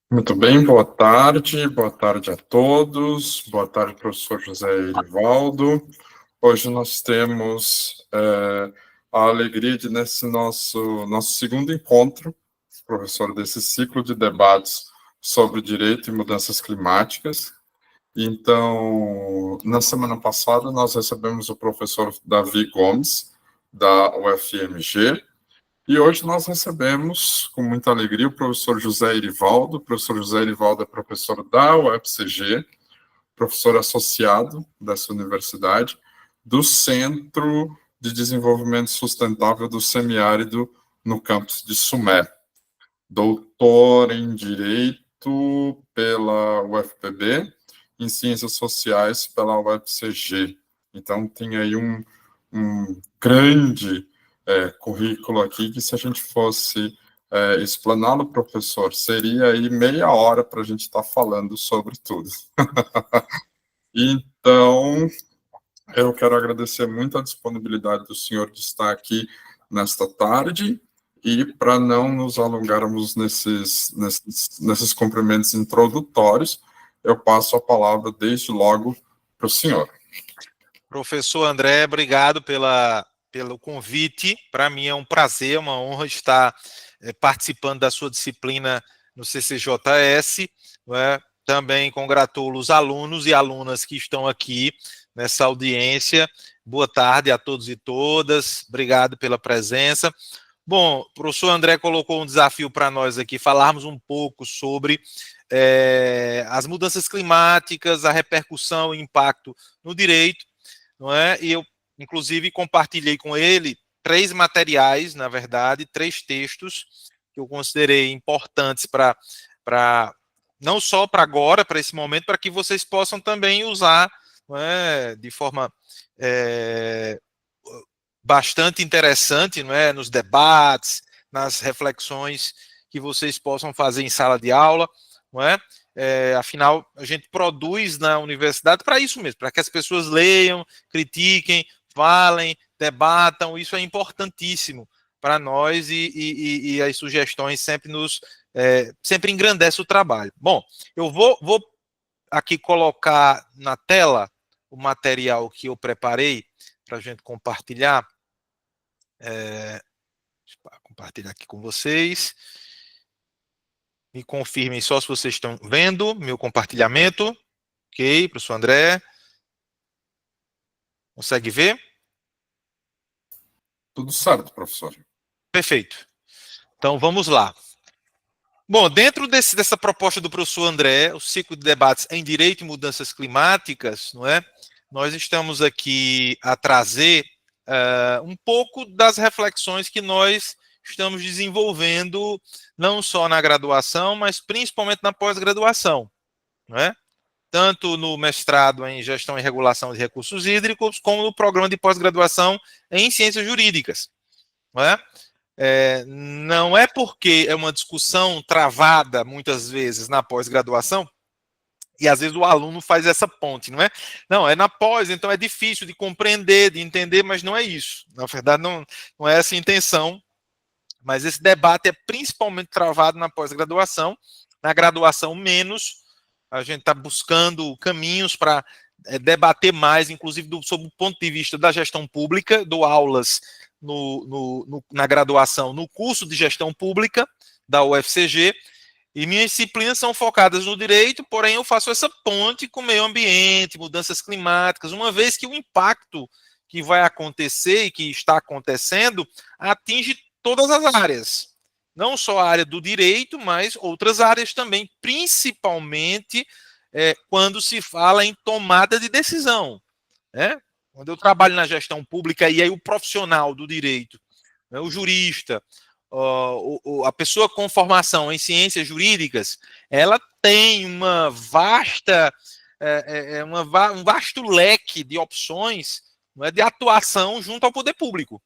Muito bem, boa tarde a todos, boa tarde, professor José Irivaldo. Hoje nós temos a alegria de, nesse nosso segundo encontro, professor, desse ciclo de debates sobre direito e mudanças climáticas. Então, na semana passada, nós recebemos o professor Davi Gomes, da UFMG, e hoje nós recebemos, com muita alegria, o professor José Irivaldo. O professor José Irivaldo é professor da UFCG, professor associado dessa universidade, do Centro de Desenvolvimento Sustentável do Semiárido, no campus de Sumé. Doutor em Direito pela UFPB, em Ciências Sociais pela UFCG. Então, tem aí um grande currículo aqui, que se a gente fosse explaná-lo, professor, seria aí meia hora para a gente estar falando sobre tudo. Então, eu quero agradecer muito a disponibilidade do senhor de estar aqui nesta tarde, e para não nos alongarmos nesses cumprimentos introdutórios, eu passo a palavra desde logo para o senhor. Professor André, obrigado pelo convite. Para mim é um prazer, uma honra estar participando da sua disciplina no CCJS. Também congratulo os alunos e alunas que estão aqui nessa audiência. Boa tarde a todos e todas. Obrigado pela presença. Bom, o professor André colocou um desafio para nós aqui, falarmos um pouco sobre as mudanças climáticas, a repercussão e impacto no direito, não é? E eu, inclusive, compartilhei com ele 3 materiais, na verdade, 3 textos que eu considerei importantes para não só para agora, para esse momento, para que vocês possam também usar, não é, de forma bastante interessante, não é, nos debates, nas reflexões que vocês possam fazer em sala de aula, não é? Afinal, a gente produz na universidade para isso mesmo, para que as pessoas leiam, critiquem, falem, debatam. Isso é importantíssimo para nós e as sugestões sempre engrandecem o trabalho. Bom, eu vou aqui colocar na tela o material que eu preparei para a gente compartilhar. Deixa eu compartilhar aqui com vocês. Me confirmem só se vocês estão vendo meu compartilhamento. Ok, professor André. Consegue ver? Tudo certo, professor. Perfeito. Então, vamos lá. Bom, dentro dessa proposta do professor André, o ciclo de debates em Direito e Mudanças Climáticas, não é? Nós estamos aqui a trazer um pouco das reflexões que nós estamos desenvolvendo, não só na graduação, mas principalmente na pós-graduação, não é? Tanto no mestrado em Gestão e Regulação de Recursos Hídricos, como no programa de pós-graduação em Ciências Jurídicas, não é? Não é porque é uma discussão travada, muitas vezes, na pós-graduação, e às vezes o aluno faz essa ponte, não é? Não, é na pós, então é difícil de compreender, de entender, mas não é isso. Na verdade, não é essa a intenção, mas esse debate é principalmente travado na pós-graduação, na graduação menos. A gente está buscando caminhos para debater mais, inclusive sob o ponto de vista da gestão pública. Dou aulas na graduação, no curso de gestão pública da UFCG, e minhas disciplinas são focadas no direito, porém eu faço essa ponte com o meio ambiente, mudanças climáticas, uma vez que o impacto que vai acontecer e que está acontecendo atinge todas as áreas. Não só a área do direito, mas outras áreas também, principalmente quando se fala em tomada de decisão. Né? Quando eu trabalho na gestão pública, e aí o profissional do direito, né, o jurista, a pessoa com formação em ciências jurídicas, ela tem uma um vasto leque de opções, não é, de atuação junto ao poder público.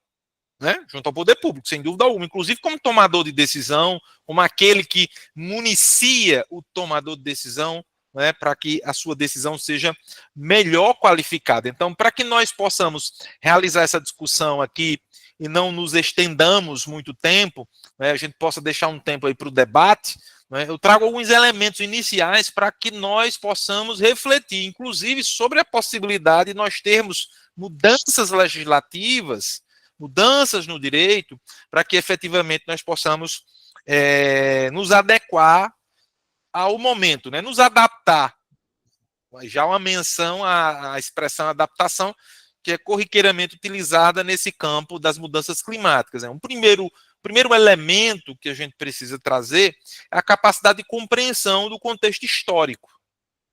Né? Junto ao poder público, sem dúvida alguma, inclusive como tomador de decisão, como aquele que municia o tomador de decisão, né, para que a sua decisão seja melhor qualificada. Então, para que nós possamos realizar essa discussão aqui e não nos estendamos muito tempo, né, a gente possa deixar um tempo aí para o debate, né? Eu trago alguns elementos iniciais para que nós possamos refletir, inclusive, sobre a possibilidade de nós termos mudanças legislativas, mudanças no direito, para que efetivamente nós possamos nos adequar ao momento, né? Nos adaptar. Já uma menção à expressão adaptação, que é corriqueiramente utilizada nesse campo das mudanças climáticas. Um primeiro elemento que a gente precisa trazer é a capacidade de compreensão do contexto histórico.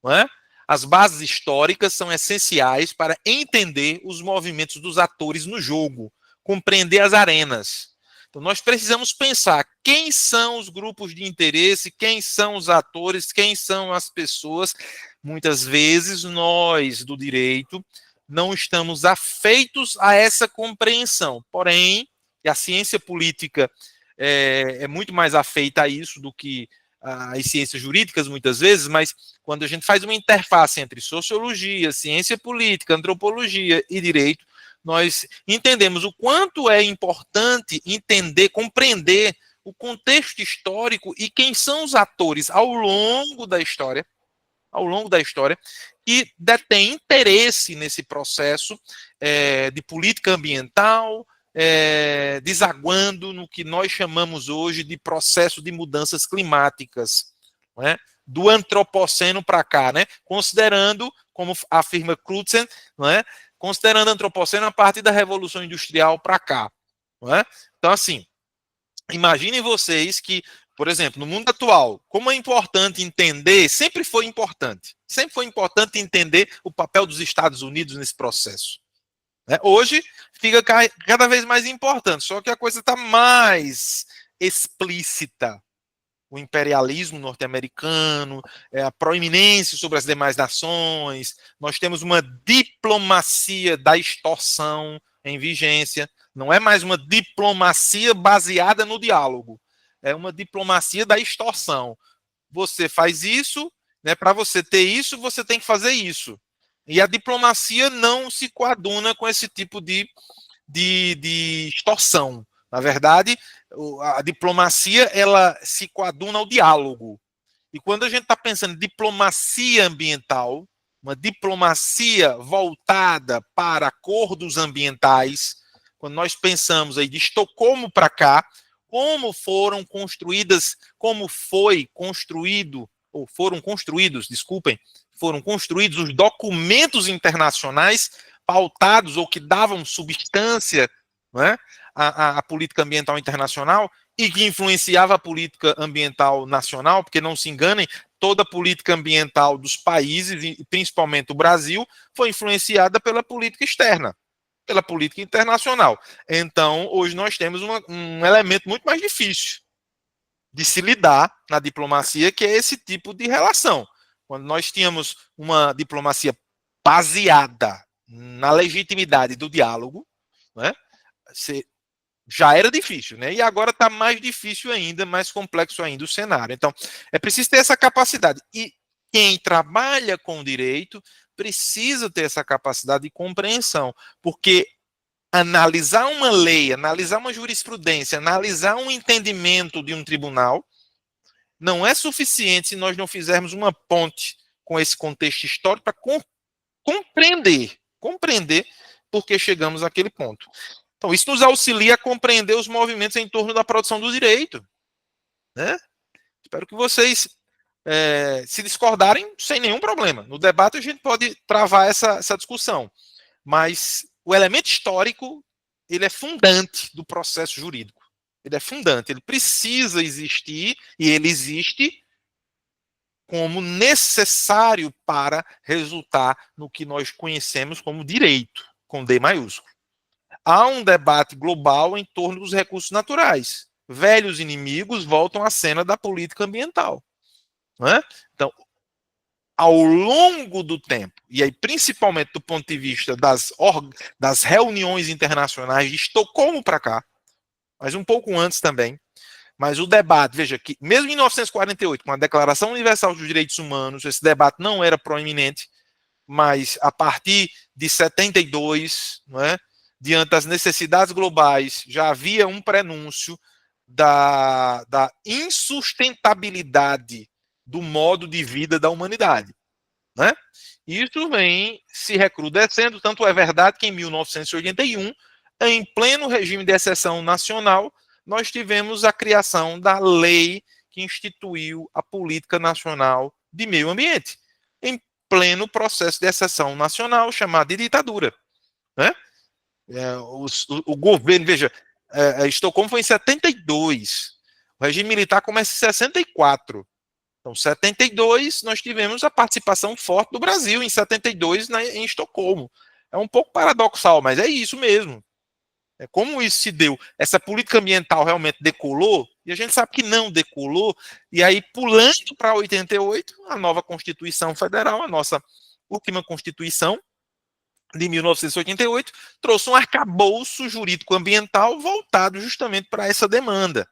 Não é? As bases históricas são essenciais para entender os movimentos dos atores no jogo, compreender as arenas. Então, nós precisamos pensar quem são os grupos de interesse, quem são os atores, quem são as pessoas. Muitas vezes, nós, do direito, não estamos afeitos a essa compreensão. Porém, a ciência política é muito mais afeita a isso do que as ciências jurídicas, muitas vezes, mas quando a gente faz uma interface entre sociologia, ciência política, antropologia e direito, nós entendemos o quanto é importante entender, compreender o contexto histórico e quem são os atores ao longo da história, que detêm interesse nesse processo de política ambiental, desaguando no que nós chamamos hoje de processo de mudanças climáticas, não é? Do antropoceno para cá, né? Considerando, como afirma Crutzen, não é? Considerando o antropoceno a partir da Revolução Industrial para cá. Não é? Então, assim, imaginem vocês que, por exemplo, no mundo atual, como é importante entender, sempre foi importante entender o papel dos Estados Unidos nesse processo. Hoje fica cada vez mais importante, só que a coisa está mais explícita. O imperialismo norte-americano, a proeminência sobre as demais nações, nós temos uma diplomacia da extorsão em vigência, não é mais uma diplomacia baseada no diálogo, é uma diplomacia da extorsão. Você faz isso, né, para você ter isso, você tem que fazer isso. E a diplomacia não se coaduna com esse tipo de extorsão. Na verdade, a diplomacia ela se coaduna ao diálogo. E quando a gente está pensando em diplomacia ambiental, uma diplomacia voltada para acordos ambientais, quando nós pensamos aí de Estocolmo para cá, como foram construídos os documentos internacionais pautados ou que davam substância, não é, à política ambiental internacional e que influenciava a política ambiental nacional, porque não se enganem, toda a política ambiental dos países, e principalmente o Brasil, foi influenciada pela política externa, pela política internacional. Então, hoje nós temos um elemento muito mais difícil de se lidar na diplomacia, que é esse tipo de relação. Quando nós tínhamos uma diplomacia baseada na legitimidade do diálogo, né, já era difícil, né? E agora está mais difícil ainda, mais complexo ainda o cenário. Então, é preciso ter essa capacidade. E quem trabalha com direito precisa ter essa capacidade de compreensão, porque analisar uma lei, analisar uma jurisprudência, analisar um entendimento de um tribunal não é suficiente se nós não fizermos uma ponte com esse contexto histórico para compreender por que chegamos àquele ponto. Então, isso nos auxilia a compreender os movimentos em torno da produção do direito. Né? Espero que vocês se discordarem sem nenhum problema. No debate a gente pode travar essa discussão. Mas o elemento histórico, ele é fundante do processo jurídico. Ele é fundante, ele precisa existir e ele existe como necessário para resultar no que nós conhecemos como direito, com D maiúsculo. Há um debate global em torno dos recursos naturais. Velhos inimigos voltam à cena da política ambiental. Não é? Então, ao longo do tempo, e aí principalmente do ponto de vista das reuniões internacionais de Estocolmo para cá, mas um pouco antes também, mas o debate, veja que mesmo em 1948, com a Declaração Universal dos Direitos Humanos, esse debate não era proeminente, mas a partir de 72, não é, diante das necessidades globais, já havia um prenúncio da insustentabilidade do modo de vida da humanidade, né? Isso vem se recrudescendo, tanto é verdade que em 1981, em pleno regime de exceção nacional, nós tivemos a criação da lei que instituiu a Política Nacional de Meio Ambiente, em pleno processo de exceção nacional, chamado de ditadura, né? O governo, veja, Estocolmo foi em 72, o regime militar começa em 64. Então, em 72, nós tivemos a participação forte do Brasil, em 72, em Estocolmo. É um pouco paradoxal, mas é isso mesmo. Como isso se deu? Essa política ambiental realmente decolou, e a gente sabe que não decolou, e aí, pulando para 88, a nova Constituição Federal, a nossa última Constituição, de 1988, trouxe um arcabouço jurídico-ambiental voltado justamente para essa demanda,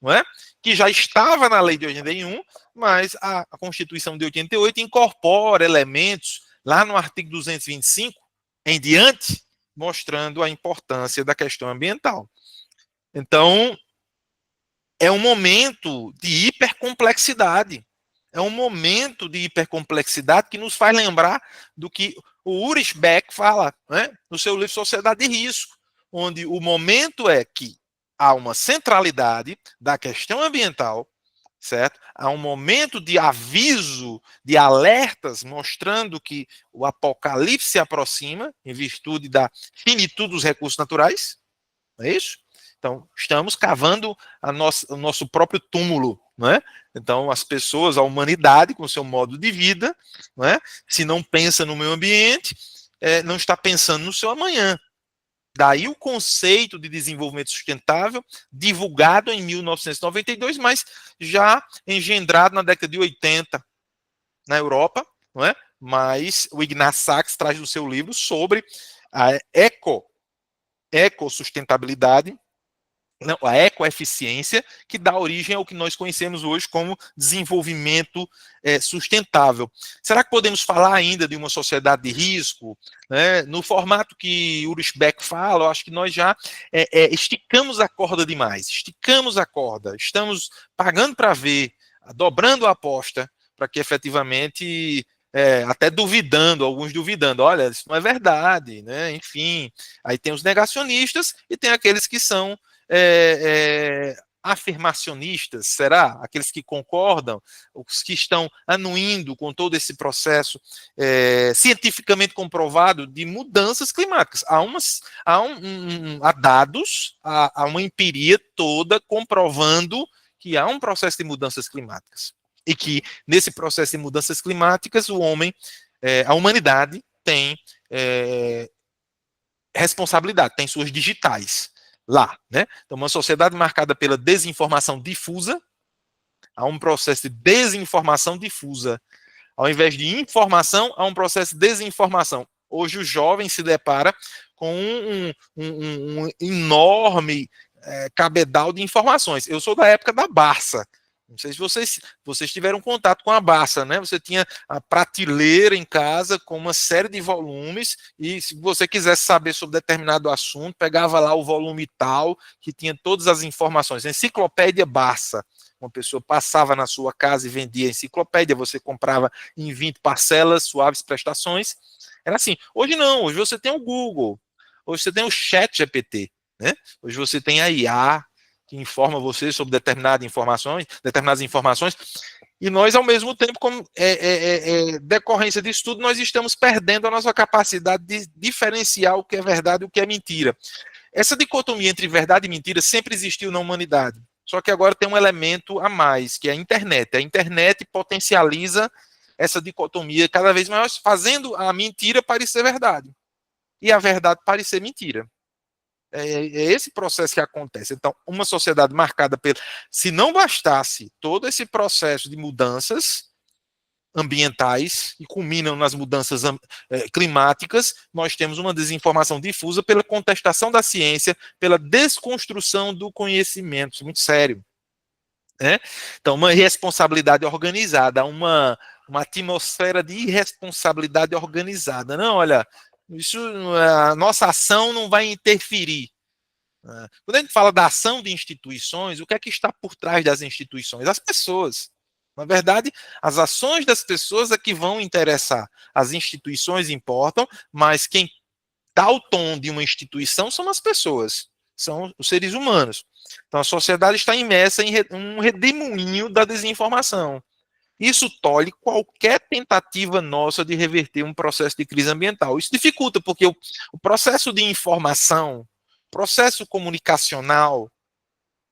não é? Que já estava na lei de 81, mas a Constituição de 88 incorpora elementos lá no artigo 225 em diante, mostrando a importância da questão ambiental. Então, é um momento de hipercomplexidade. É um momento de hipercomplexidade que nos faz lembrar do que o Ulrich Beck fala, né, no seu livro Sociedade de Risco, onde o momento é que há uma centralidade da questão ambiental, certo? Há um momento de aviso, de alertas, mostrando que o apocalipse se aproxima em virtude da finitude dos recursos naturais, não é isso? Então, estamos cavando o nosso próprio túmulo, não é? Então, as pessoas, a humanidade, com o seu modo de vida, não é? Se não pensa no meio ambiente, não está pensando no seu amanhã. Daí o conceito de desenvolvimento sustentável, divulgado em 1992, mas já engendrado na década de 80 na Europa, não é? Mas o Ignaz Sachs traz no seu livro sobre a ecossustentabilidade, não, a ecoeficiência, que dá origem ao que nós conhecemos hoje como desenvolvimento sustentável. Será que podemos falar ainda de uma sociedade de risco? Né? No formato que Ulrich Beck fala, eu acho que nós já esticamos a corda demais, esticamos a corda, estamos pagando para ver, dobrando a aposta, para que efetivamente, até duvidando, alguns duvidando, olha, isso não é verdade, né? Enfim, aí tem os negacionistas e tem aqueles que são afirmacionistas, será? Aqueles que concordam, os que estão anuindo com todo esse processo cientificamente comprovado de mudanças climáticas. Há dados, há uma empiria toda comprovando que há um processo de mudanças climáticas. E que, nesse processo de mudanças climáticas, o homem, a humanidade, tem responsabilidade, tem suas digitais lá, né? Então, uma sociedade marcada pela desinformação difusa, há um processo de desinformação difusa. Ao invés de informação, há um processo de desinformação. Hoje o jovem se depara com um enorme cabedal de informações. Eu sou da época da Barça. Não sei se vocês tiveram contato com a Barça, né? Você tinha a prateleira em casa com uma série de volumes e se você quisesse saber sobre determinado assunto, pegava lá o volume tal, que tinha todas as informações. Enciclopédia Barça. Uma pessoa passava na sua casa e vendia a enciclopédia, você comprava em 20 parcelas, suaves prestações. Era assim. Hoje não, hoje você tem o Google, hoje você tem o Chat GPT, né? Hoje você tem a IA, que informa você sobre determinadas informações, e nós, ao mesmo tempo, como decorrência disso tudo, nós estamos perdendo a nossa capacidade de diferenciar o que é verdade e o que é mentira. Essa dicotomia entre verdade e mentira sempre existiu na humanidade, só que agora tem um elemento a mais, que é a internet. A internet potencializa essa dicotomia cada vez mais, fazendo a mentira parecer verdade, e a verdade parecer mentira. É esse processo que acontece. Então, uma sociedade marcada pelo... Se não bastasse todo esse processo de mudanças ambientais, e culminam nas mudanças climáticas, nós temos uma desinformação difusa pela contestação da ciência, pela desconstrução do conhecimento. Isso é muito sério. Né? Então, uma irresponsabilidade organizada, uma atmosfera de irresponsabilidade organizada. Não, olha... Isso, a nossa ação não vai interferir. Quando a gente fala da ação de instituições, o que é que está por trás das instituições? As pessoas. Na verdade, as ações das pessoas é que vão interessar. As instituições importam, mas quem dá o tom de uma instituição são as pessoas, são os seres humanos. Então a sociedade está imersa em um redemoinho da desinformação. Isso tolhe qualquer tentativa nossa de reverter um processo de crise ambiental. Isso dificulta, porque o processo de informação, o processo comunicacional,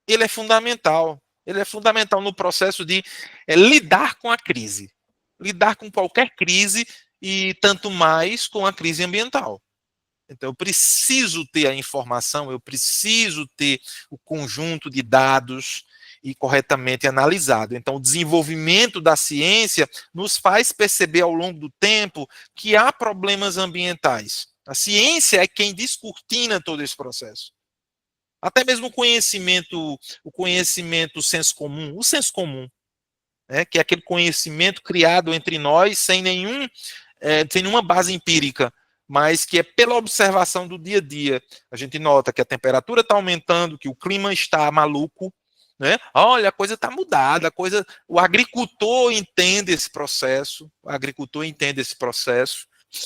ele é fundamental. Ele é fundamental no processo de lidar com a crise. Lidar com qualquer crise e tanto mais com a crise ambiental. Então, eu preciso ter a informação, eu preciso ter o conjunto de dados e corretamente analisado. Então, o desenvolvimento da ciência nos faz perceber ao longo do tempo que há problemas ambientais. A ciência é quem descortina todo esse processo. Até mesmo o conhecimento senso comum, o senso comum, né, que é aquele conhecimento criado entre nós sem nenhuma base empírica, mas que é pela observação do dia a dia. A gente nota que a temperatura está aumentando, que o clima está maluco, né? Olha, a coisa está mudada, o agricultor entende esse processo,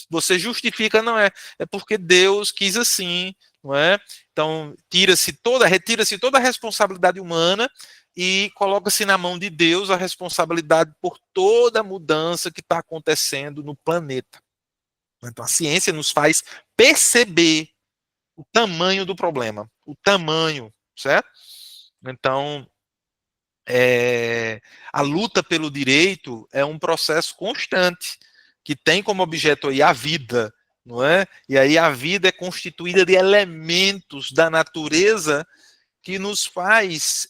Você justifica, não é porque Deus quis assim, não é? Então, retira-se toda a responsabilidade humana e coloca-se na mão de Deus a responsabilidade por toda a mudança que está acontecendo no planeta. Então, a ciência nos faz perceber o tamanho do problema, certo? Então, a luta pelo direito é um processo constante, que tem como objeto aí a vida, não é? E aí a vida é constituída de elementos da natureza que nos faz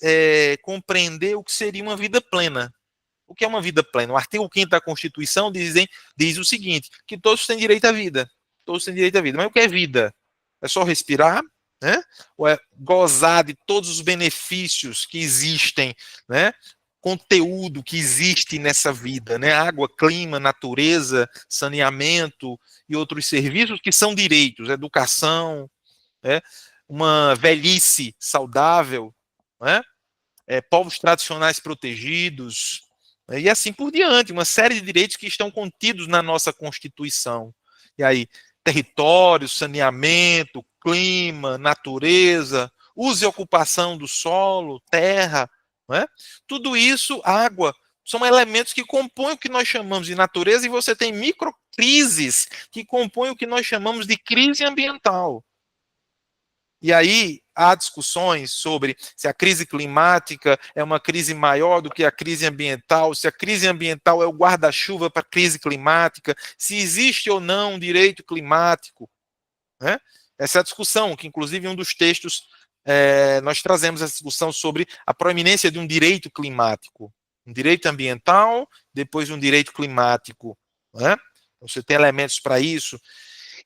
compreender o que seria uma vida plena. O que é uma vida plena? O artigo 5º da Constituição diz o seguinte, que todos têm direito à vida. Todos têm direito à vida. Mas o que é vida? É só respirar? Né? Ou é gozar de todos os benefícios que existem, né? Conteúdo que existe nessa vida, né? Água, clima, natureza, saneamento e outros serviços que são direitos, educação, né? Uma velhice saudável, né? Povos tradicionais protegidos, e assim por diante, uma série de direitos que estão contidos na nossa Constituição. E aí, território, saneamento, clima, natureza, uso e ocupação do solo, terra, não é? Tudo isso, água, são elementos que compõem o que nós chamamos de natureza, e você tem microcrises que compõem o que nós chamamos de crise ambiental. E aí há discussões sobre se a crise climática é uma crise maior do que a crise ambiental, se a crise ambiental é o guarda-chuva para a crise climática, se existe ou não um direito climático, né? Essa é a discussão, que inclusive em um dos textos nós trazemos essa discussão sobre a proeminência de um direito climático, um direito ambiental, depois um direito climático, né? Você tem elementos para isso.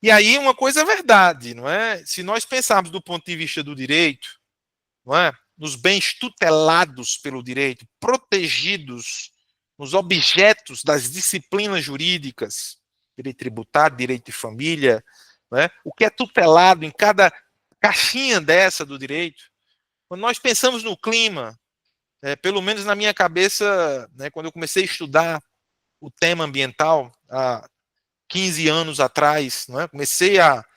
E aí uma coisa é verdade, não é? Se nós pensarmos do ponto de vista do direito, não é? Nos bens tutelados pelo direito, protegidos nos objetos das disciplinas jurídicas, direito tributário, direito de família, não é? O que é tutelado em cada caixinha dessa do direito. Quando nós pensamos no clima, pelo menos na minha cabeça, né, quando eu comecei a estudar o tema ambiental, 15 anos atrás, não é? Comecei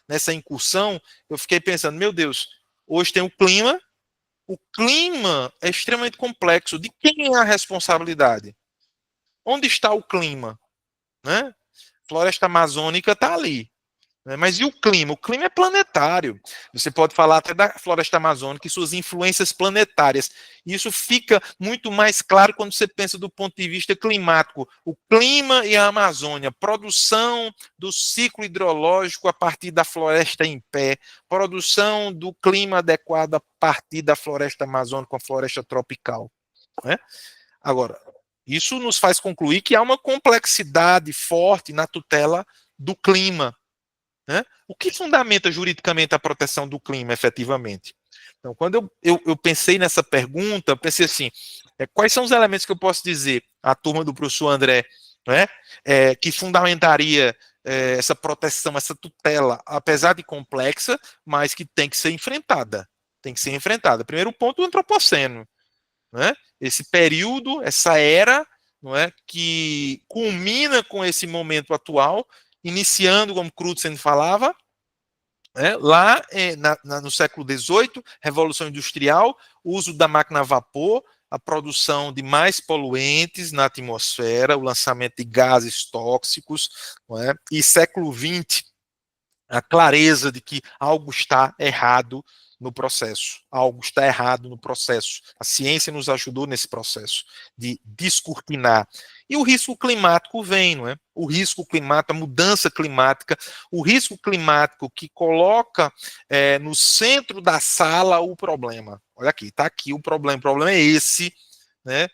nessa incursão, eu fiquei pensando, meu Deus, hoje tem o clima é extremamente complexo. De quem é a responsabilidade? Onde está o clima? Né? Floresta amazônica está ali. Mas e o clima? O clima é planetário. Você pode falar até da floresta amazônica e suas influências planetárias. E isso fica muito mais claro quando você pensa do ponto de vista climático. O clima e a Amazônia, produção do ciclo hidrológico a partir da floresta em pé, produção do clima adequado a partir da floresta amazônica, a floresta tropical. Né? Agora, isso nos faz concluir que há uma complexidade forte na tutela do clima. Né? O que fundamenta juridicamente a proteção do clima, efetivamente? Então, quando eu pensei nessa pergunta, eu pensei assim, quais são os elementos que eu posso dizer à turma do professor André, né, que fundamentaria essa proteção, essa tutela, apesar de complexa, mas que tem que ser enfrentada. tem que ser enfrentada. Primeiro ponto, o antropoceno, né? Esse período, essa era, não é, que culmina com esse momento atual, iniciando, como Crutzen falava, lá no século XVIII, Revolução Industrial, uso da máquina a vapor, a produção de mais poluentes na atmosfera, o lançamento de gases tóxicos, não é? E século XX, a clareza de que algo está errado no processo. Algo está errado no processo. A ciência nos ajudou nesse processo de descortinar. E o risco climático vem, não é? O risco climático, a mudança climática, o risco climático que coloca no centro da sala o problema. Olha aqui, está aqui o problema. O problema é esse, né?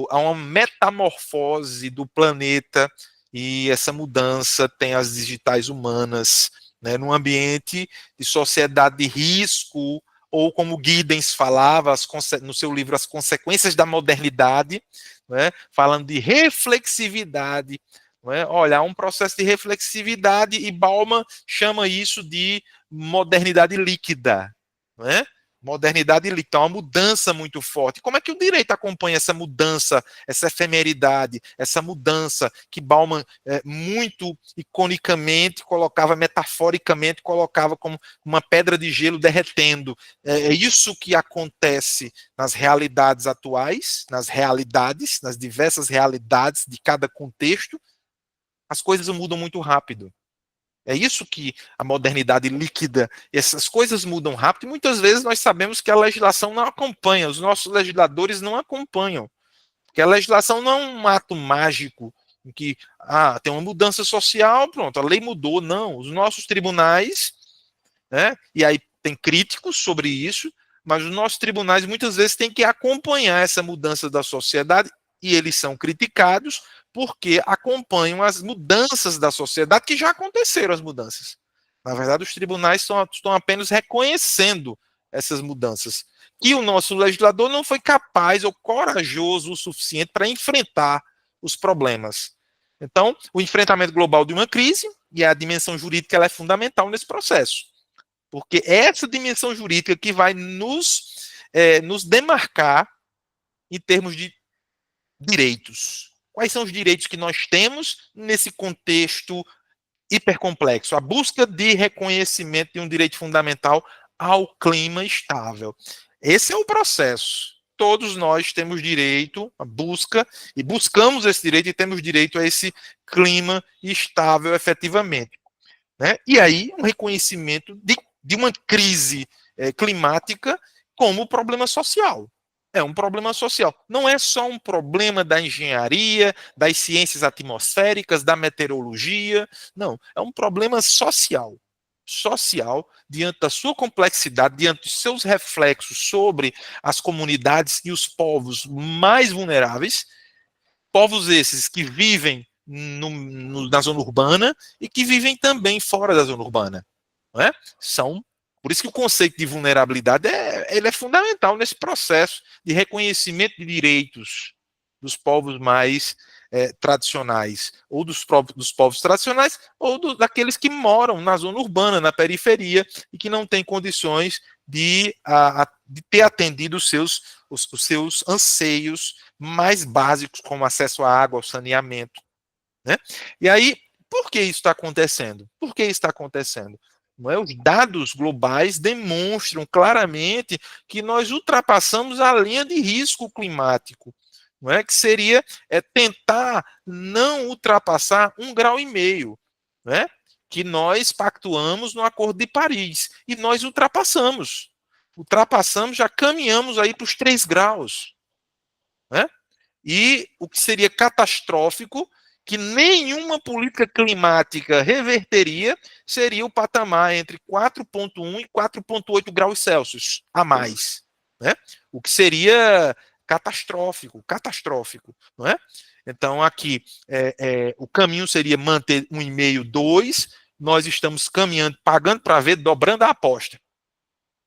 Há uma metamorfose do planeta e essa mudança tem as digitais humanas, né, num ambiente de sociedade de risco, ou como Giddens falava no seu livro As Consequências da Modernidade, né, falando de reflexividade. Né, olha, há um processo de reflexividade e Bauman chama isso de modernidade líquida. Né? Modernidade líquida, uma mudança muito forte. Como é que o direito acompanha essa mudança, essa efemeridade, essa mudança que Bauman muito iconicamente colocava, metaforicamente colocava como uma pedra de gelo derretendo? É isso que acontece nas realidades atuais, nas diversas realidades de cada contexto. As coisas mudam muito rápido. É isso que a modernidade líquida, essas coisas mudam rápido e muitas vezes nós sabemos que a legislação não acompanha, os nossos legisladores não acompanham, porque a legislação não é um ato mágico em que tem uma mudança social, pronto, a lei mudou, não, os nossos tribunais, né, e aí tem críticos sobre isso, mas os nossos tribunais muitas vezes têm que acompanhar essa mudança da sociedade e eles são criticados porque acompanham as mudanças da sociedade, que já aconteceram as mudanças. Na verdade, os tribunais estão apenas reconhecendo essas mudanças. E o nosso legislador não foi capaz ou corajoso o suficiente para enfrentar os problemas. Então, o enfrentamento global de uma crise, e a dimensão jurídica ela é fundamental nesse processo. Porque é essa dimensão jurídica que vai nos demarcar em termos de direitos. Quais são os direitos que nós temos nesse contexto hipercomplexo? A busca de reconhecimento de um direito fundamental ao clima estável. Esse é o processo. Todos nós temos direito à busca, e buscamos esse direito e temos direito a esse clima estável efetivamente. Né? E aí, um reconhecimento de uma crise climática como problema social. É um problema social. Não é só um problema da engenharia, das ciências atmosféricas, da meteorologia. Não, é um problema social. Social, diante da sua complexidade, diante dos seus reflexos sobre as comunidades e os povos mais vulneráveis, povos esses que vivem na zona urbana e que vivem também fora da zona urbana. Não é? Por isso que o conceito de vulnerabilidade ele é fundamental nesse processo de reconhecimento de direitos dos povos mais tradicionais, ou dos povos tradicionais, ou daqueles que moram na zona urbana, na periferia, e que não têm condições de ter atendido os seus anseios mais básicos, como acesso à água, ao saneamento. Né? E aí, por que isso está acontecendo? Por que isso está acontecendo? Não é? Os dados globais demonstram claramente que nós ultrapassamos a linha de risco climático, não é? Que seria tentar não ultrapassar 1,5 graus, né? Que nós pactuamos no Acordo de Paris, e nós ultrapassamos, já caminhamos aí para os 3 graus. Né? E o que seria catastrófico, que nenhuma política climática reverteria, seria o patamar entre 4,1 e 4,8 graus Celsius a mais. Né? O que seria catastrófico, não é? Então, aqui, o caminho seria manter 1,5, 2, nós estamos caminhando, pagando para ver, dobrando a aposta.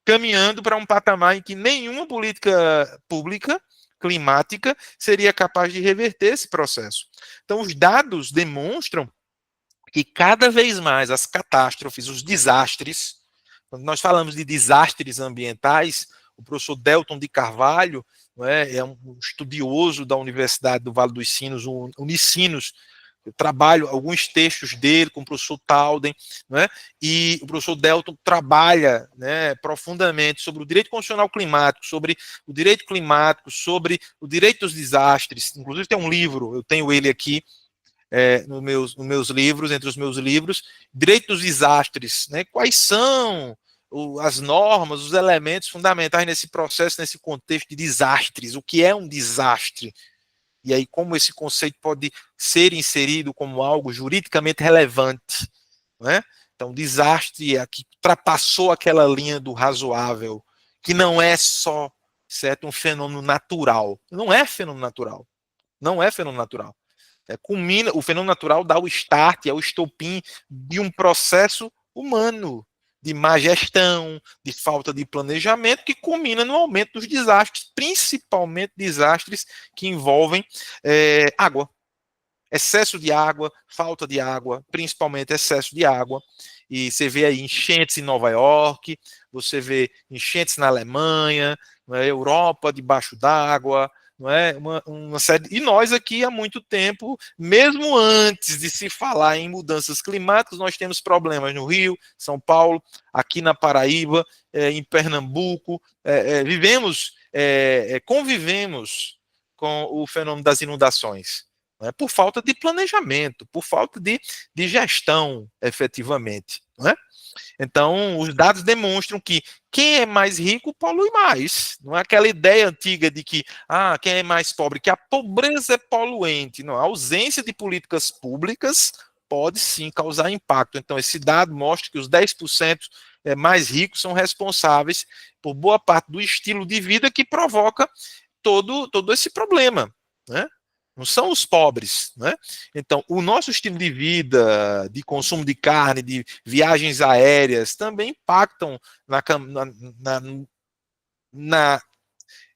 Caminhando para um patamar em que nenhuma política pública climática seria capaz de reverter esse processo. Então, os dados demonstram que cada vez mais as catástrofes, os desastres, Quando nós falamos de desastres ambientais, o professor Delton de Carvalho, não é um estudioso da Universidade do Vale dos Sinos, o Unicinos. Eu trabalho alguns textos dele com o professor Talden, né, e o professor Delton trabalha, né, profundamente sobre o direito constitucional climático, sobre o direito climático, sobre o direito dos desastres. Inclusive tem um livro, eu tenho ele aqui nos meus livros, entre os meus livros, direito dos desastres, né, quais são as normas, os elementos fundamentais nesse processo, nesse contexto de desastres, o que é um desastre, e aí como esse conceito pode ser inserido como algo juridicamente relevante, né? Então, desastre é que ultrapassou aquela linha do razoável, que não é só, certo, um fenômeno natural. Não é fenômeno natural. Não é fenômeno natural. O fenômeno natural dá o start, é o estopim de um processo humano, de má gestão, de falta de planejamento, que culmina no aumento dos desastres, principalmente desastres que envolvem água. Excesso de água, falta de água, principalmente excesso de água. E você vê aí enchentes em Nova York, você vê enchentes na Alemanha, na Europa debaixo d'água, não é? Uma série. E nós aqui há muito tempo, mesmo antes de se falar em mudanças climáticas, nós temos problemas no Rio, São Paulo, aqui na Paraíba, em Pernambuco, convivemos com o fenômeno das inundações, né, por falta de planejamento, por falta de gestão, efetivamente, né? Então, os dados demonstram que quem é mais rico polui mais. Não é aquela ideia antiga de que quem é mais pobre, que a pobreza é poluente. Não, a ausência de políticas públicas pode sim causar impacto. Então, esse dado mostra que os 10% mais ricos são responsáveis por boa parte do estilo de vida que provoca todo esse problema, né? Não são os pobres, né? Então, o nosso estilo de vida, de consumo de carne, de viagens aéreas, também impactam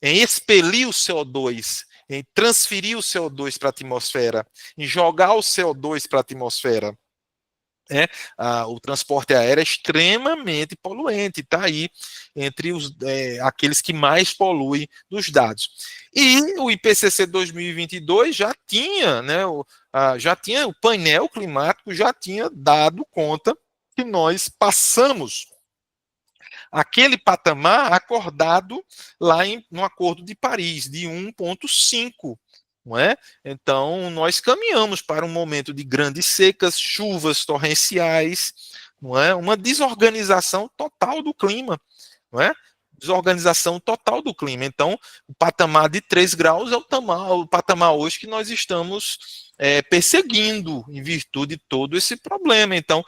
em expelir o CO2, em transferir o CO2 para a atmosfera, em jogar o CO2 para a atmosfera. O transporte aéreo é extremamente poluente, está aí entre aqueles que mais poluem dos dados. E o IPCC 2022 já tinha, né, o painel climático já tinha dado conta que nós passamos aquele patamar acordado lá no Acordo de Paris, de 1,5. Não é? Então, nós caminhamos para um momento de grandes secas, chuvas torrenciais, não é? Uma desorganização total do clima, não é? Desorganização total do clima. Então, o patamar de 3 graus é o patamar hoje que nós estamos perseguindo em virtude de todo esse problema. Então,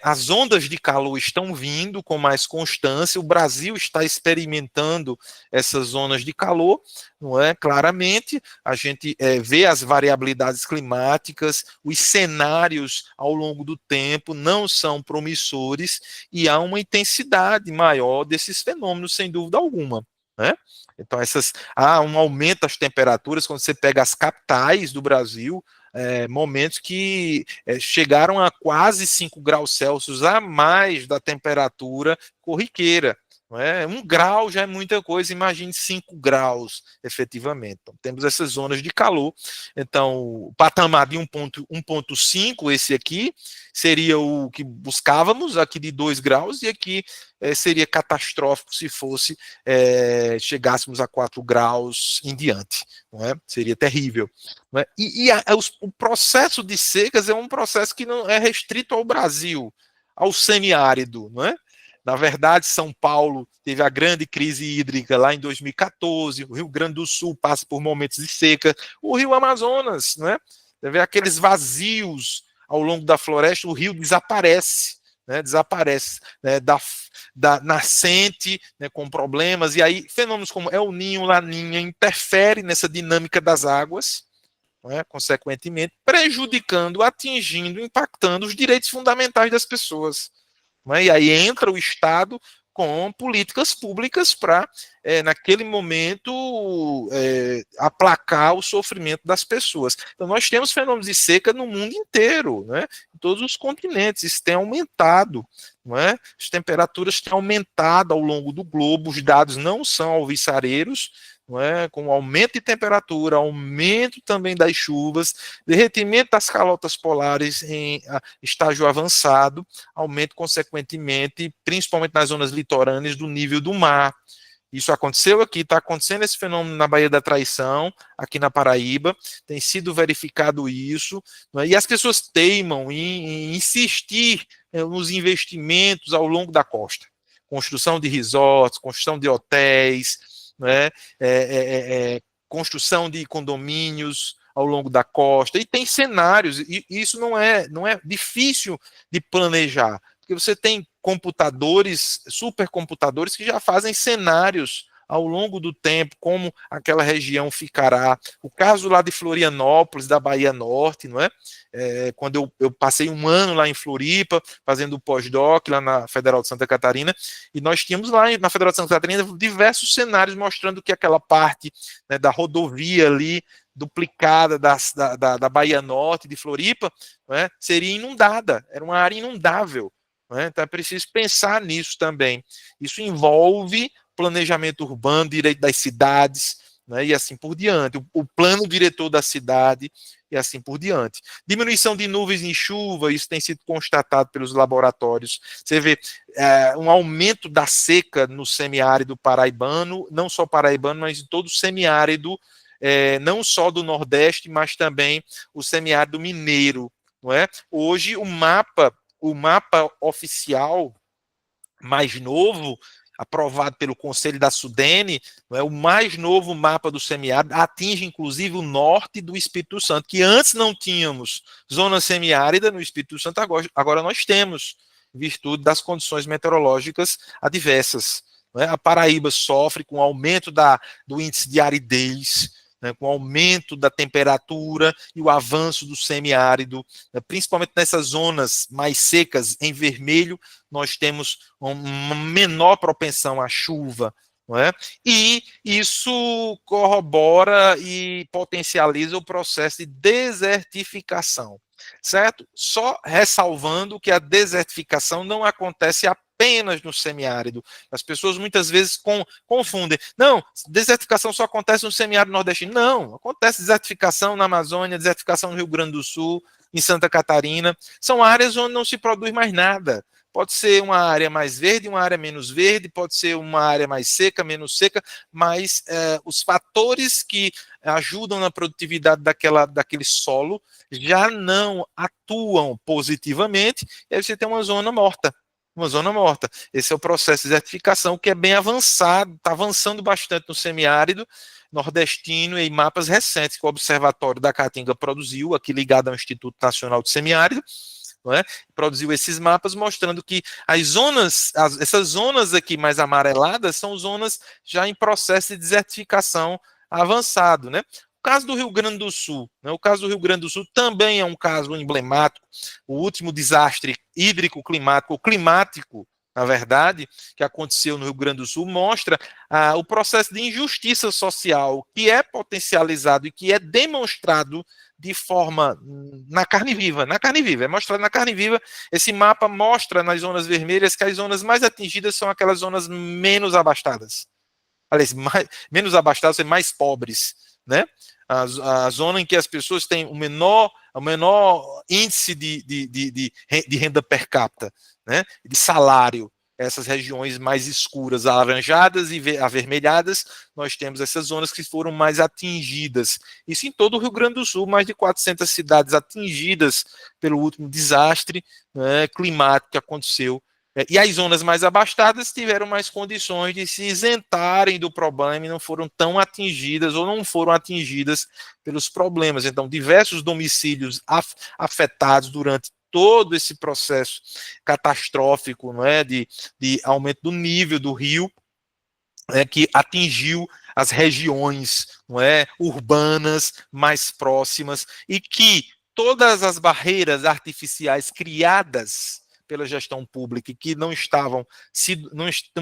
as ondas de calor estão vindo com mais constância, o Brasil está experimentando essas zonas de calor, não é? Claramente, a gente vê as variabilidades climáticas, os cenários ao longo do tempo não são promissores e há uma intensidade maior desses fenômenos, sem dúvida alguma, né? Então, há um aumento das temperaturas, quando você pega as capitais do Brasil, momentos que chegaram a quase 5 graus Celsius a mais da temperatura corriqueira. Não é? 1 grau já é muita coisa, imagine 5 graus, efetivamente. Então, temos essas zonas de calor. Então, o patamar de 1,5, esse aqui, seria o que buscávamos, aqui de 2 graus, e aqui seria catastrófico se chegássemos a 4 graus em diante. Não é? Seria terrível. Não é? O processo de secas é um processo que não é restrito ao Brasil, ao semiárido, não é? Na verdade, São Paulo teve a grande crise hídrica lá em 2014, o Rio Grande do Sul passa por momentos de seca, o Rio Amazonas, né? Você vê aqueles vazios ao longo da floresta, o rio desaparece, né? Desaparece, né? Da nascente, né? Com problemas, e aí fenômenos como El Niño, Laninha interferem nessa dinâmica das águas, né? Consequentemente, prejudicando, atingindo, impactando os direitos fundamentais das pessoas. E aí entra o Estado com políticas públicas para, naquele momento, aplacar o sofrimento das pessoas. Então, nós temos fenômenos de seca no mundo inteiro, né? Em todos os continentes, isso tem aumentado, não é? As temperaturas têm aumentado ao longo do globo, os dados não são alvissareiros, não é? Com o aumento de temperatura, aumento também das chuvas, derretimento das calotas polares em estágio avançado, aumento, consequentemente, principalmente nas zonas litorâneas, do nível do mar. Isso aconteceu aqui, está acontecendo esse fenômeno na Baía da Traição, aqui na Paraíba, tem sido verificado isso, né? E as pessoas teimam em insistir nos investimentos ao longo da costa. Construção de resorts, construção de hotéis, né? Construção de condomínios ao longo da costa, e tem cenários, e isso não é difícil de planejar, porque você tem computadores, supercomputadores, que já fazem cenários ao longo do tempo, como aquela região ficará. O caso lá de Florianópolis, da Bahia Norte, não é? Quando eu passei um ano lá em Floripa, fazendo o pós-doc lá na Federal de Santa Catarina, e nós tínhamos lá na Federal de Santa Catarina diversos cenários mostrando que aquela parte, né, da rodovia ali, duplicada da Bahia Norte, de Floripa, né, seria inundada, era uma área inundável. Né? Então é preciso pensar nisso também. Isso envolve planejamento urbano, direito das cidades, né, e assim por diante, o plano diretor da cidade, e assim por diante. Diminuição de nuvens em chuva, isso tem sido constatado pelos laboratórios. Você vê um aumento da seca no semiárido paraibano, não só paraibano, mas em todo o semiárido, não só do Nordeste, mas também o semiárido mineiro. Não é? Hoje, o mapa oficial mais novo, aprovado pelo Conselho da Sudene, não é, o mais novo mapa do semiárido, atinge inclusive o norte do Espírito Santo, que antes não tínhamos zona semiárida no Espírito Santo, agora nós temos, em virtude das condições meteorológicas adversas. Não é? A Paraíba sofre com o aumento do índice de aridez, né, com o aumento da temperatura e o avanço do semiárido, né, principalmente nessas zonas mais secas, em vermelho, nós temos uma menor propensão à chuva, não é? E isso corrobora e potencializa o processo de desertificação, certo? Só ressalvando que a desertificação não acontece apenas no semiárido. As pessoas muitas vezes confundem. Não, desertificação só acontece no semiárido nordestino. Não, acontece desertificação na Amazônia, desertificação no Rio Grande do Sul, em Santa Catarina. São áreas onde não se produz mais nada. Pode ser uma área mais verde, uma área menos verde, pode ser uma área mais seca, menos seca, mas os fatores que ajudam na produtividade daquele solo já não atuam positivamente, e aí você tem uma zona morta. Uma zona morta. Esse é o processo de desertificação, que é bem avançado, está avançando bastante no semiárido nordestino, em mapas recentes que o Observatório da Caatinga produziu, aqui ligado ao Instituto Nacional de Semiárido, não é? Produziu esses mapas mostrando que essas zonas aqui mais amareladas são zonas já em processo de desertificação avançado, né? O caso do Rio Grande do Sul, né? O caso do Rio Grande do Sul também é um caso emblemático. O último desastre hídrico climático, na verdade, que aconteceu no Rio Grande do Sul, mostra o processo de injustiça social que é potencializado e que é demonstrado de forma na carne viva, é mostrado na carne viva. Esse mapa mostra nas zonas vermelhas que as zonas mais atingidas são aquelas zonas menos abastadas. Aliás, menos abastadas e mais pobres, né? A zona em que as pessoas têm o menor índice de renda per capita, né? De salário. Essas regiões mais escuras, alaranjadas e avermelhadas, nós temos essas zonas que foram mais atingidas. Isso em todo o Rio Grande do Sul, mais de 400 cidades atingidas pelo último desastre, né, climático que aconteceu. E as zonas mais abastadas tiveram mais condições de se isentarem do problema e não foram tão atingidas ou não foram atingidas pelos problemas. Então, diversos domicílios afetados durante todo esse processo catastrófico, não é, de aumento do nível do rio, que atingiu as regiões, não é, urbanas mais próximas, e que todas as barreiras artificiais criadas pela gestão pública e que não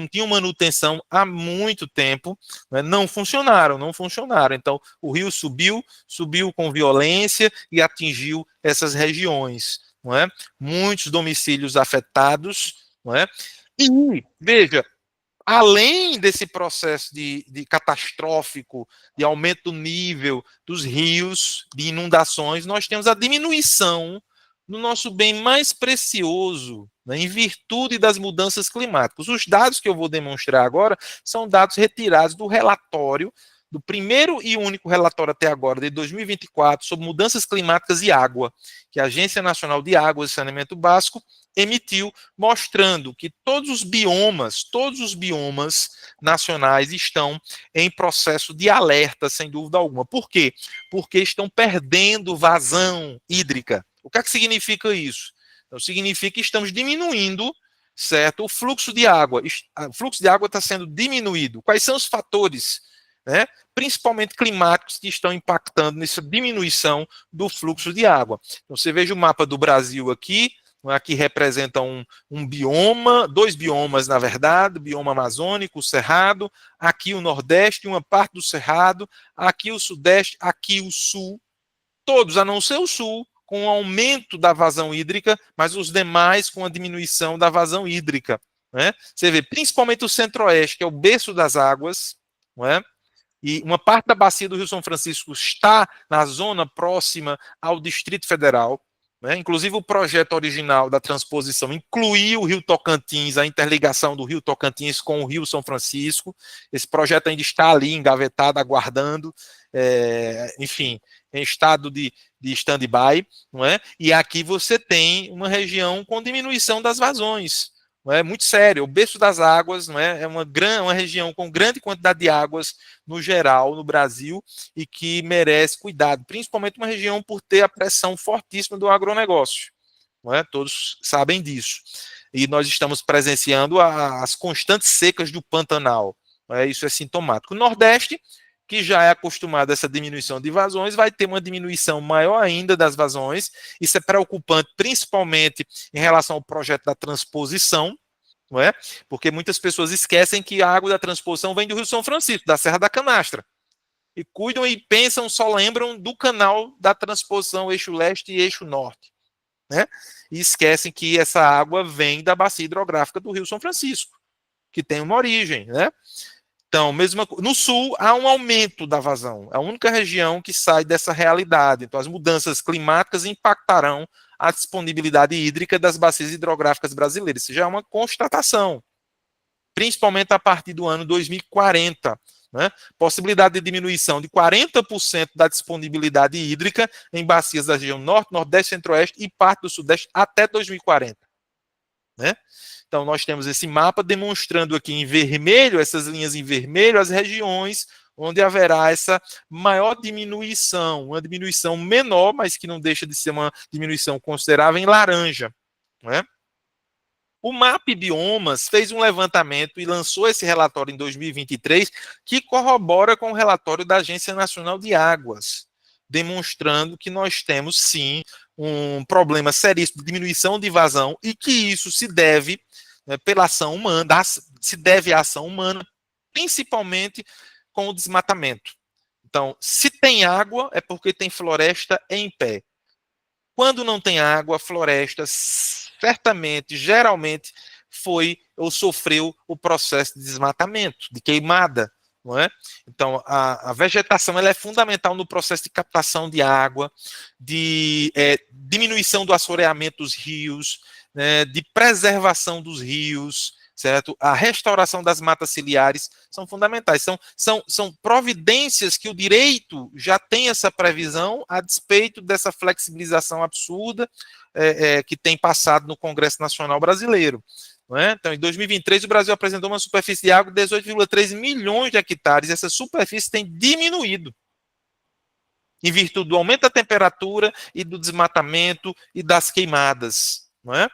tinham manutenção há muito tempo, né, não funcionaram. Então, o rio subiu com violência e atingiu essas regiões, não é? Muitos domicílios afetados, não é? E, veja, além desse processo de catastrófico, de aumento do nível dos rios, de inundações, nós temos a diminuição do nosso bem mais precioso, né, em virtude das mudanças climáticas. Os dados que eu vou demonstrar agora são dados retirados do relatório, do primeiro e único relatório até agora, de 2024, sobre mudanças climáticas e água, que a Agência Nacional de Águas e Saneamento Básico emitiu, mostrando que todos os biomas nacionais estão em processo de alerta, sem dúvida alguma. Por quê? Porque estão perdendo vazão hídrica. O que é que significa isso? Então, significa que estamos diminuindo, certo, o fluxo de água. O fluxo de água está sendo diminuído. Quais são os fatores, né, principalmente climáticos, que estão impactando nessa diminuição do fluxo de água? Então, você veja o mapa do Brasil aqui. Aqui representa um bioma, 2 biomas, na verdade, o bioma amazônico, o Cerrado, aqui o Nordeste, uma parte do Cerrado, aqui o Sudeste, aqui o Sul, todos, a não ser o Sul, com o aumento da vazão hídrica, mas os demais com a diminuição da vazão hídrica, né? Você vê, principalmente o Centro-Oeste, que é o berço das águas, não é? E uma parte da bacia do Rio São Francisco está na zona próxima ao Distrito Federal, né? Inclusive, o projeto original da transposição incluía o Rio Tocantins, a interligação do Rio Tocantins com o Rio São Francisco. Esse projeto ainda está ali, engavetado, aguardando, enfim, em estado de stand-by, não é? E aqui você tem uma região com diminuição das vazões. Não é muito sério, o berço das águas, não é uma região com grande quantidade de águas no geral no Brasil e que merece cuidado, principalmente uma região por ter a pressão fortíssima do agronegócio, não é? Todos sabem disso. E nós estamos presenciando as constantes secas do Pantanal, não é? Isso é sintomático. O Nordeste, que já é acostumado a essa diminuição de vazões, vai ter uma diminuição maior ainda das vazões. Isso é preocupante, principalmente em relação ao projeto da transposição, não é? Porque muitas pessoas esquecem que a água da transposição vem do Rio São Francisco, da Serra da Canastra. E cuidam e pensam, só lembram do canal da transposição eixo leste e eixo norte, né? E esquecem que essa água vem da bacia hidrográfica do Rio São Francisco, que tem uma origem, né? Então, no sul, há um aumento da vazão. É a única região que sai dessa realidade. Então, as mudanças climáticas impactarão a disponibilidade hídrica das bacias hidrográficas brasileiras. Isso já é uma constatação, principalmente a partir do ano 2040. Né? Possibilidade de diminuição de 40% da disponibilidade hídrica em bacias da região norte, nordeste, centro-oeste e parte do sudeste até 2040. Né? Então, nós temos esse mapa demonstrando aqui em vermelho, essas linhas em vermelho, as regiões onde haverá essa maior diminuição, uma diminuição menor, mas que não deixa de ser uma diminuição considerável, em laranja. Não é? O MAP Biomas fez um levantamento e lançou esse relatório em 2023, que corrobora com o relatório da Agência Nacional de Águas, demonstrando que nós temos, sim, um problema seríssimo de diminuição de vazão e que isso se deve, né, pela ação humana, se deve à ação humana, principalmente com o desmatamento. Então, se tem água, é porque tem floresta em pé. Quando não tem água, a floresta certamente, geralmente, foi ou sofreu o processo de desmatamento, de queimada. Não é? Então, a vegetação ela é fundamental no processo de captação de água, de diminuição do assoreamento dos rios, né, de preservação dos rios, certo? A restauração das matas ciliares são fundamentais. São providências que o direito já tem essa previsão, a despeito dessa flexibilização absurda que tem passado no Congresso Nacional Brasileiro. Não é? Então, em 2023, o Brasil apresentou uma superfície de água de 18,3 milhões de hectares. Essa superfície tem diminuído em virtude do aumento da temperatura e do desmatamento e das queimadas. Não é?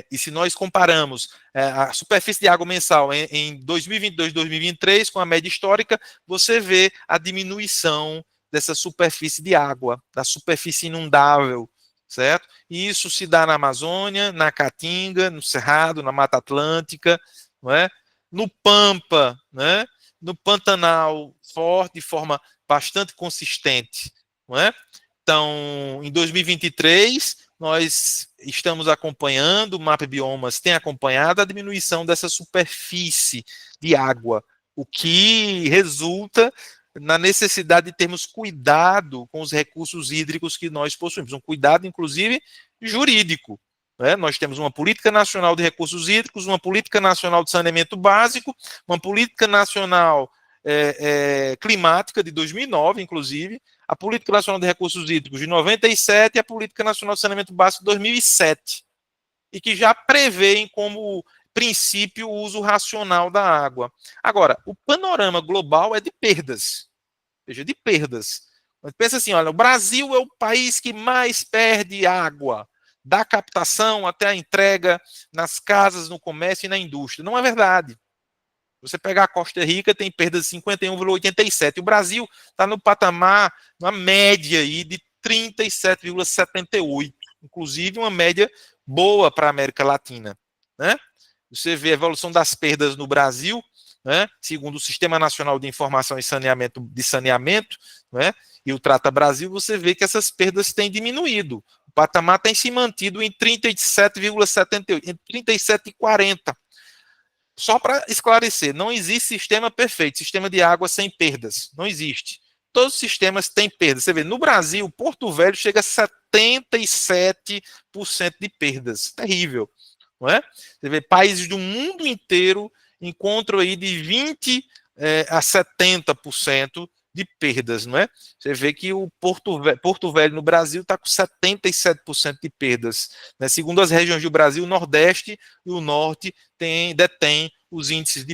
E se nós comparamos a superfície de água mensal em 2022 e 2023 com a média histórica, você vê a diminuição dessa superfície de água, da superfície inundável, certo? E isso se dá na Amazônia, na Caatinga, no Cerrado, na Mata Atlântica, não é? No Pampa, né? No Pantanal, forte, de forma bastante consistente, não é? Então, em 2023, nós estamos acompanhando, o Mapa Biomas tem acompanhado a diminuição dessa superfície de água, o que resulta na necessidade de termos cuidado com os recursos hídricos que nós possuímos, um cuidado, inclusive, jurídico. Né? Nós temos uma política nacional de recursos hídricos, uma política nacional de saneamento básico, uma política nacional climática de 2009, inclusive, a Política Nacional de Recursos Hídricos de 97 e a Política Nacional de Saneamento Básico de 2007, e que já prevêem como princípio o uso racional da água. Agora, o panorama global é de perdas, veja, de perdas. Mas pensa assim, olha, o Brasil é o país que mais perde água, da captação até a entrega nas casas, no comércio e na indústria. Não é verdade. Você pegar a Costa Rica, tem perda de 51,87. O Brasil está no patamar, na média aí de 37,78. Inclusive uma média boa para a América Latina. Né? Você vê a evolução das perdas no Brasil, né? Segundo o Sistema Nacional de Informação e Saneamento, né? E o Trata Brasil, você vê que essas perdas têm diminuído. O patamar tem se mantido em 37,78, em 37,40. Só para esclarecer, não existe sistema perfeito, sistema de água sem perdas. Não existe. Todos os sistemas têm perdas. Você vê, no Brasil, Porto Velho chega a 77% de perdas. Terrível. Não é? Você vê, países do mundo inteiro encontram aí de 20% a 70% de perdas, não é? Você vê que o Porto Velho no Brasil está com 77% de perdas. Né? Segundo as regiões do Brasil, o Nordeste e o Norte detêm os índices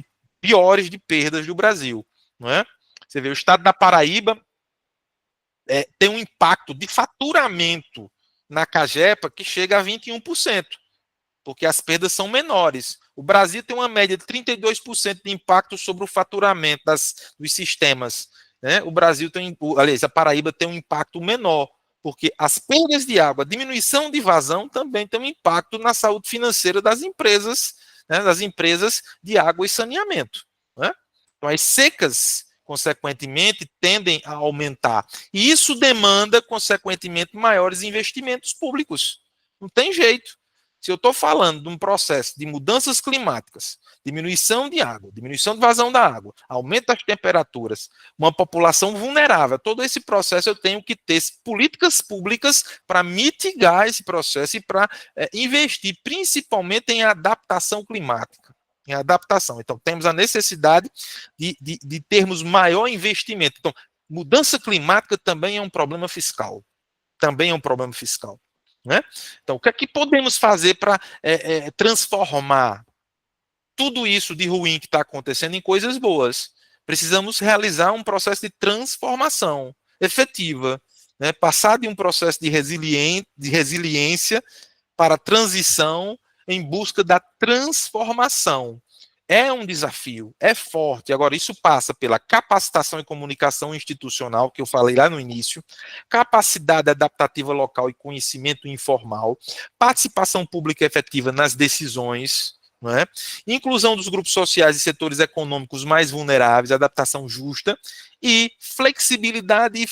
piores de perdas do Brasil. Não é? Você vê, o estado da Paraíba tem um impacto de faturamento na Cagepa que chega a 21%, porque as perdas são menores. O Brasil tem uma média de 32% de impacto sobre o faturamento dos sistemas. Né? O Brasil tem, aliás, a Paraíba tem um impacto menor, porque as perdas de água, a diminuição de vazão também tem um impacto na saúde financeira das empresas, né? Das empresas de água e saneamento. Né? Então, as secas, consequentemente, tendem a aumentar. E isso demanda, consequentemente, maiores investimentos públicos. Não tem jeito. Se eu estou falando de um processo de mudanças climáticas, diminuição de água, diminuição de vazão da água, aumento das temperaturas, uma população vulnerável, todo esse processo eu tenho que ter políticas públicas para mitigar esse processo e para investir principalmente em adaptação climática. Em adaptação. Então, temos a necessidade de termos maior investimento. Então, mudança climática também é um problema fiscal. Também é um problema fiscal. Né? Então, o que é que podemos fazer para transformar tudo isso de ruim que está acontecendo em coisas boas? Precisamos realizar um processo de transformação efetiva, né? Passar de um processo de resiliência para transição em busca da transformação. É um desafio, é forte. Agora, isso passa pela capacitação e comunicação institucional, que eu falei lá no início, capacidade adaptativa local e conhecimento informal, participação pública efetiva nas decisões, não é? Inclusão dos grupos sociais e setores econômicos mais vulneráveis, adaptação justa e flexibilidade e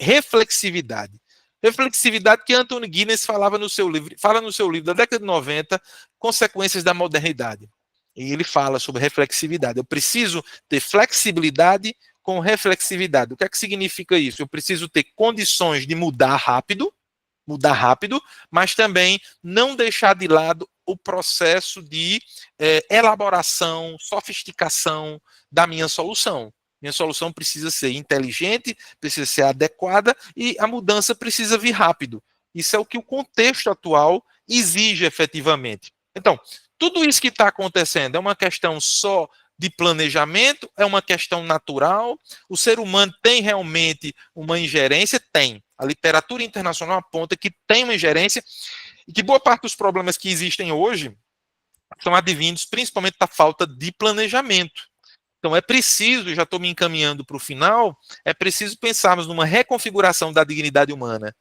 reflexividade. Reflexividade que Anthony Guinness fala no seu livro da década de 90, Consequências da Modernidade. E ele fala sobre reflexividade. Eu preciso ter flexibilidade com reflexividade. O que é que significa isso? Eu preciso ter condições de mudar rápido, mas também não deixar de lado o processo de elaboração, sofisticação da minha solução. Minha solução precisa ser inteligente, precisa ser adequada e a mudança precisa vir rápido. Isso é o que o contexto atual exige efetivamente. Então, tudo isso que está acontecendo é uma questão só de planejamento, é uma questão natural, o ser humano tem realmente uma ingerência? Tem. A literatura internacional aponta que tem uma ingerência e que boa parte dos problemas que existem hoje são advindos principalmente da falta de planejamento. Então é preciso, já estou me encaminhando para o final, é preciso pensarmos numa reconfiguração da dignidade humana.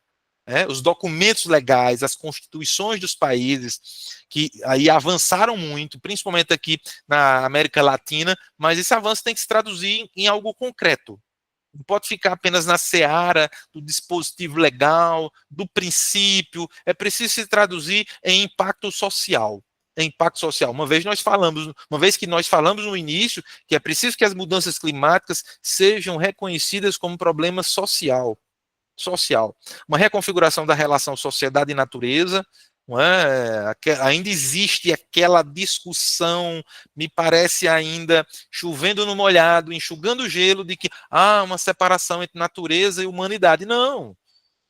os documentos legais, as constituições dos países, que aí avançaram muito, principalmente aqui na América Latina, mas esse avanço tem que se traduzir em algo concreto. Não pode ficar apenas na seara do dispositivo legal, do princípio, é preciso se traduzir em impacto social. Impacto social. Uma vez que nós falamos no início que é preciso que as mudanças climáticas sejam reconhecidas como problema social. Uma reconfiguração da relação sociedade e natureza, não é? Ainda existe aquela discussão, me parece ainda chovendo no molhado, enxugando o gelo de que há uma separação entre natureza e humanidade. Não.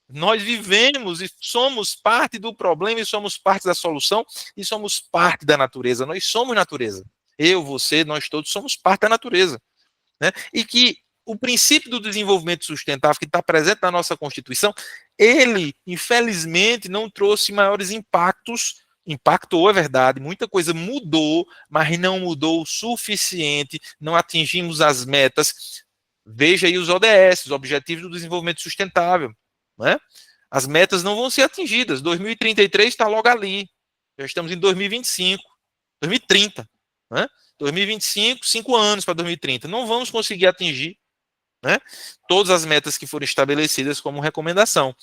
Nós vivemos e somos parte do problema e somos parte da solução e somos parte da natureza. Nós somos natureza. Eu, você, nós todos somos parte da natureza. Né? E que o princípio do desenvolvimento sustentável que está presente na nossa Constituição, ele, infelizmente, não trouxe maiores impactos. Impactou, é verdade, muita coisa mudou, mas não mudou o suficiente, não atingimos as metas. Veja aí os ODS, os Objetivos do Desenvolvimento Sustentável. Né? As metas não vão ser atingidas. 2033 está logo ali. Já estamos em 2025, 2030. Né? 2025, 5 anos para 2030. Não vamos conseguir atingir, né, todas as metas que foram estabelecidas como recomendação.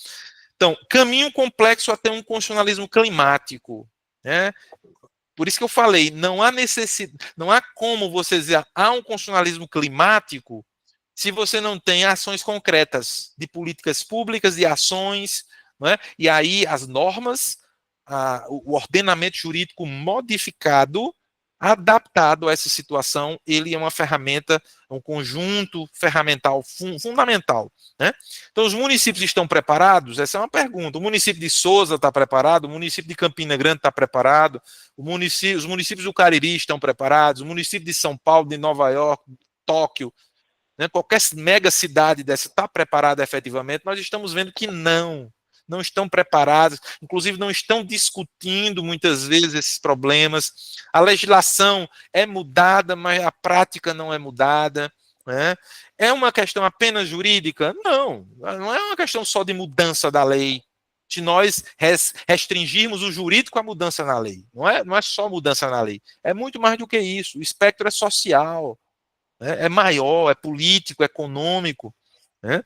Então, caminho complexo até um constitucionalismo climático. Né? Por isso que eu falei, não há necessidade, não há como você dizer há um constitucionalismo climático se você não tem ações concretas de políticas públicas, de ações, não é? E aí as normas, o ordenamento jurídico modificado, adaptado a essa situação, ele é uma ferramenta, um conjunto ferramental fundamental. Né? Então, os municípios estão preparados? Essa é uma pergunta. O município de Sousa está preparado? O município de Campina Grande está preparado? Os municípios do Cariri estão preparados? O município de São Paulo, de Nova York, Tóquio, né, qualquer mega cidade dessa está preparada efetivamente? Nós estamos vendo que não estão preparados, inclusive não estão discutindo muitas vezes esses problemas. A legislação é mudada, mas a prática não é mudada. Né? É uma questão apenas jurídica? Não é uma questão só de mudança da lei. Se nós restringirmos o jurídico à mudança na lei. Não é só mudança na lei. É muito mais do que isso. O espectro é social. É maior, é político, é econômico, né?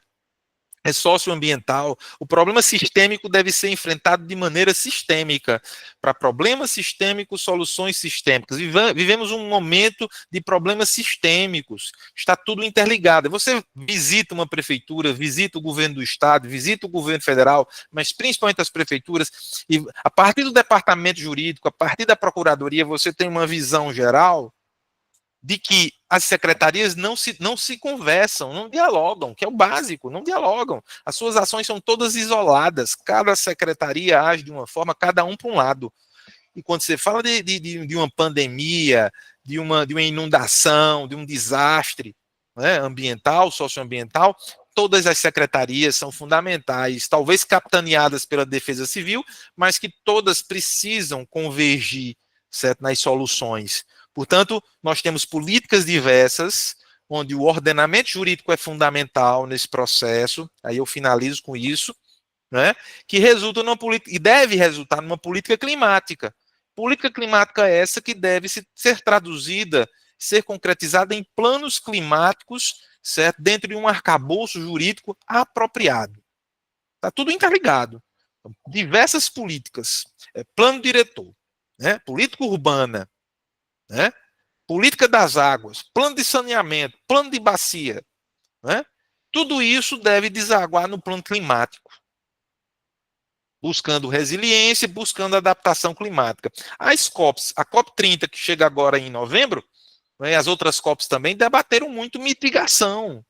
É socioambiental. O problema sistêmico deve ser enfrentado de maneira sistêmica. Para problemas sistêmicos, soluções sistêmicas. Vivemos um momento de problemas sistêmicos. Está tudo interligado. Você visita uma prefeitura, visita o governo do estado, visita o governo federal, mas principalmente as prefeituras, e a partir do departamento jurídico, a partir da procuradoria, você tem uma visão geral de que as secretarias não se conversam, não dialogam, que é o básico, não dialogam. As suas ações são todas isoladas, cada secretaria age de uma forma, cada um para um lado. E quando você fala de uma pandemia, de uma inundação, de um desastre, né, ambiental, socioambiental, todas as secretarias são fundamentais, talvez capitaneadas pela Defesa Civil, mas que todas precisam convergir, certo, nas soluções. Portanto, nós temos políticas diversas, onde o ordenamento jurídico é fundamental nesse processo, aí eu finalizo com isso, né, que resulta numa política, e deve resultar numa política climática. Política climática essa que deve ser traduzida, ser concretizada em planos climáticos, certo, dentro de um arcabouço jurídico apropriado. Está tudo interligado. Diversas políticas, plano diretor, né, política urbana, né? Política das águas, plano de saneamento, plano de bacia, né? Tudo isso deve desaguar no plano climático, buscando resiliência, buscando adaptação climática. As COPs, a COP30 que chega agora em novembro, né, as outras COPs também debateram muito mitigação.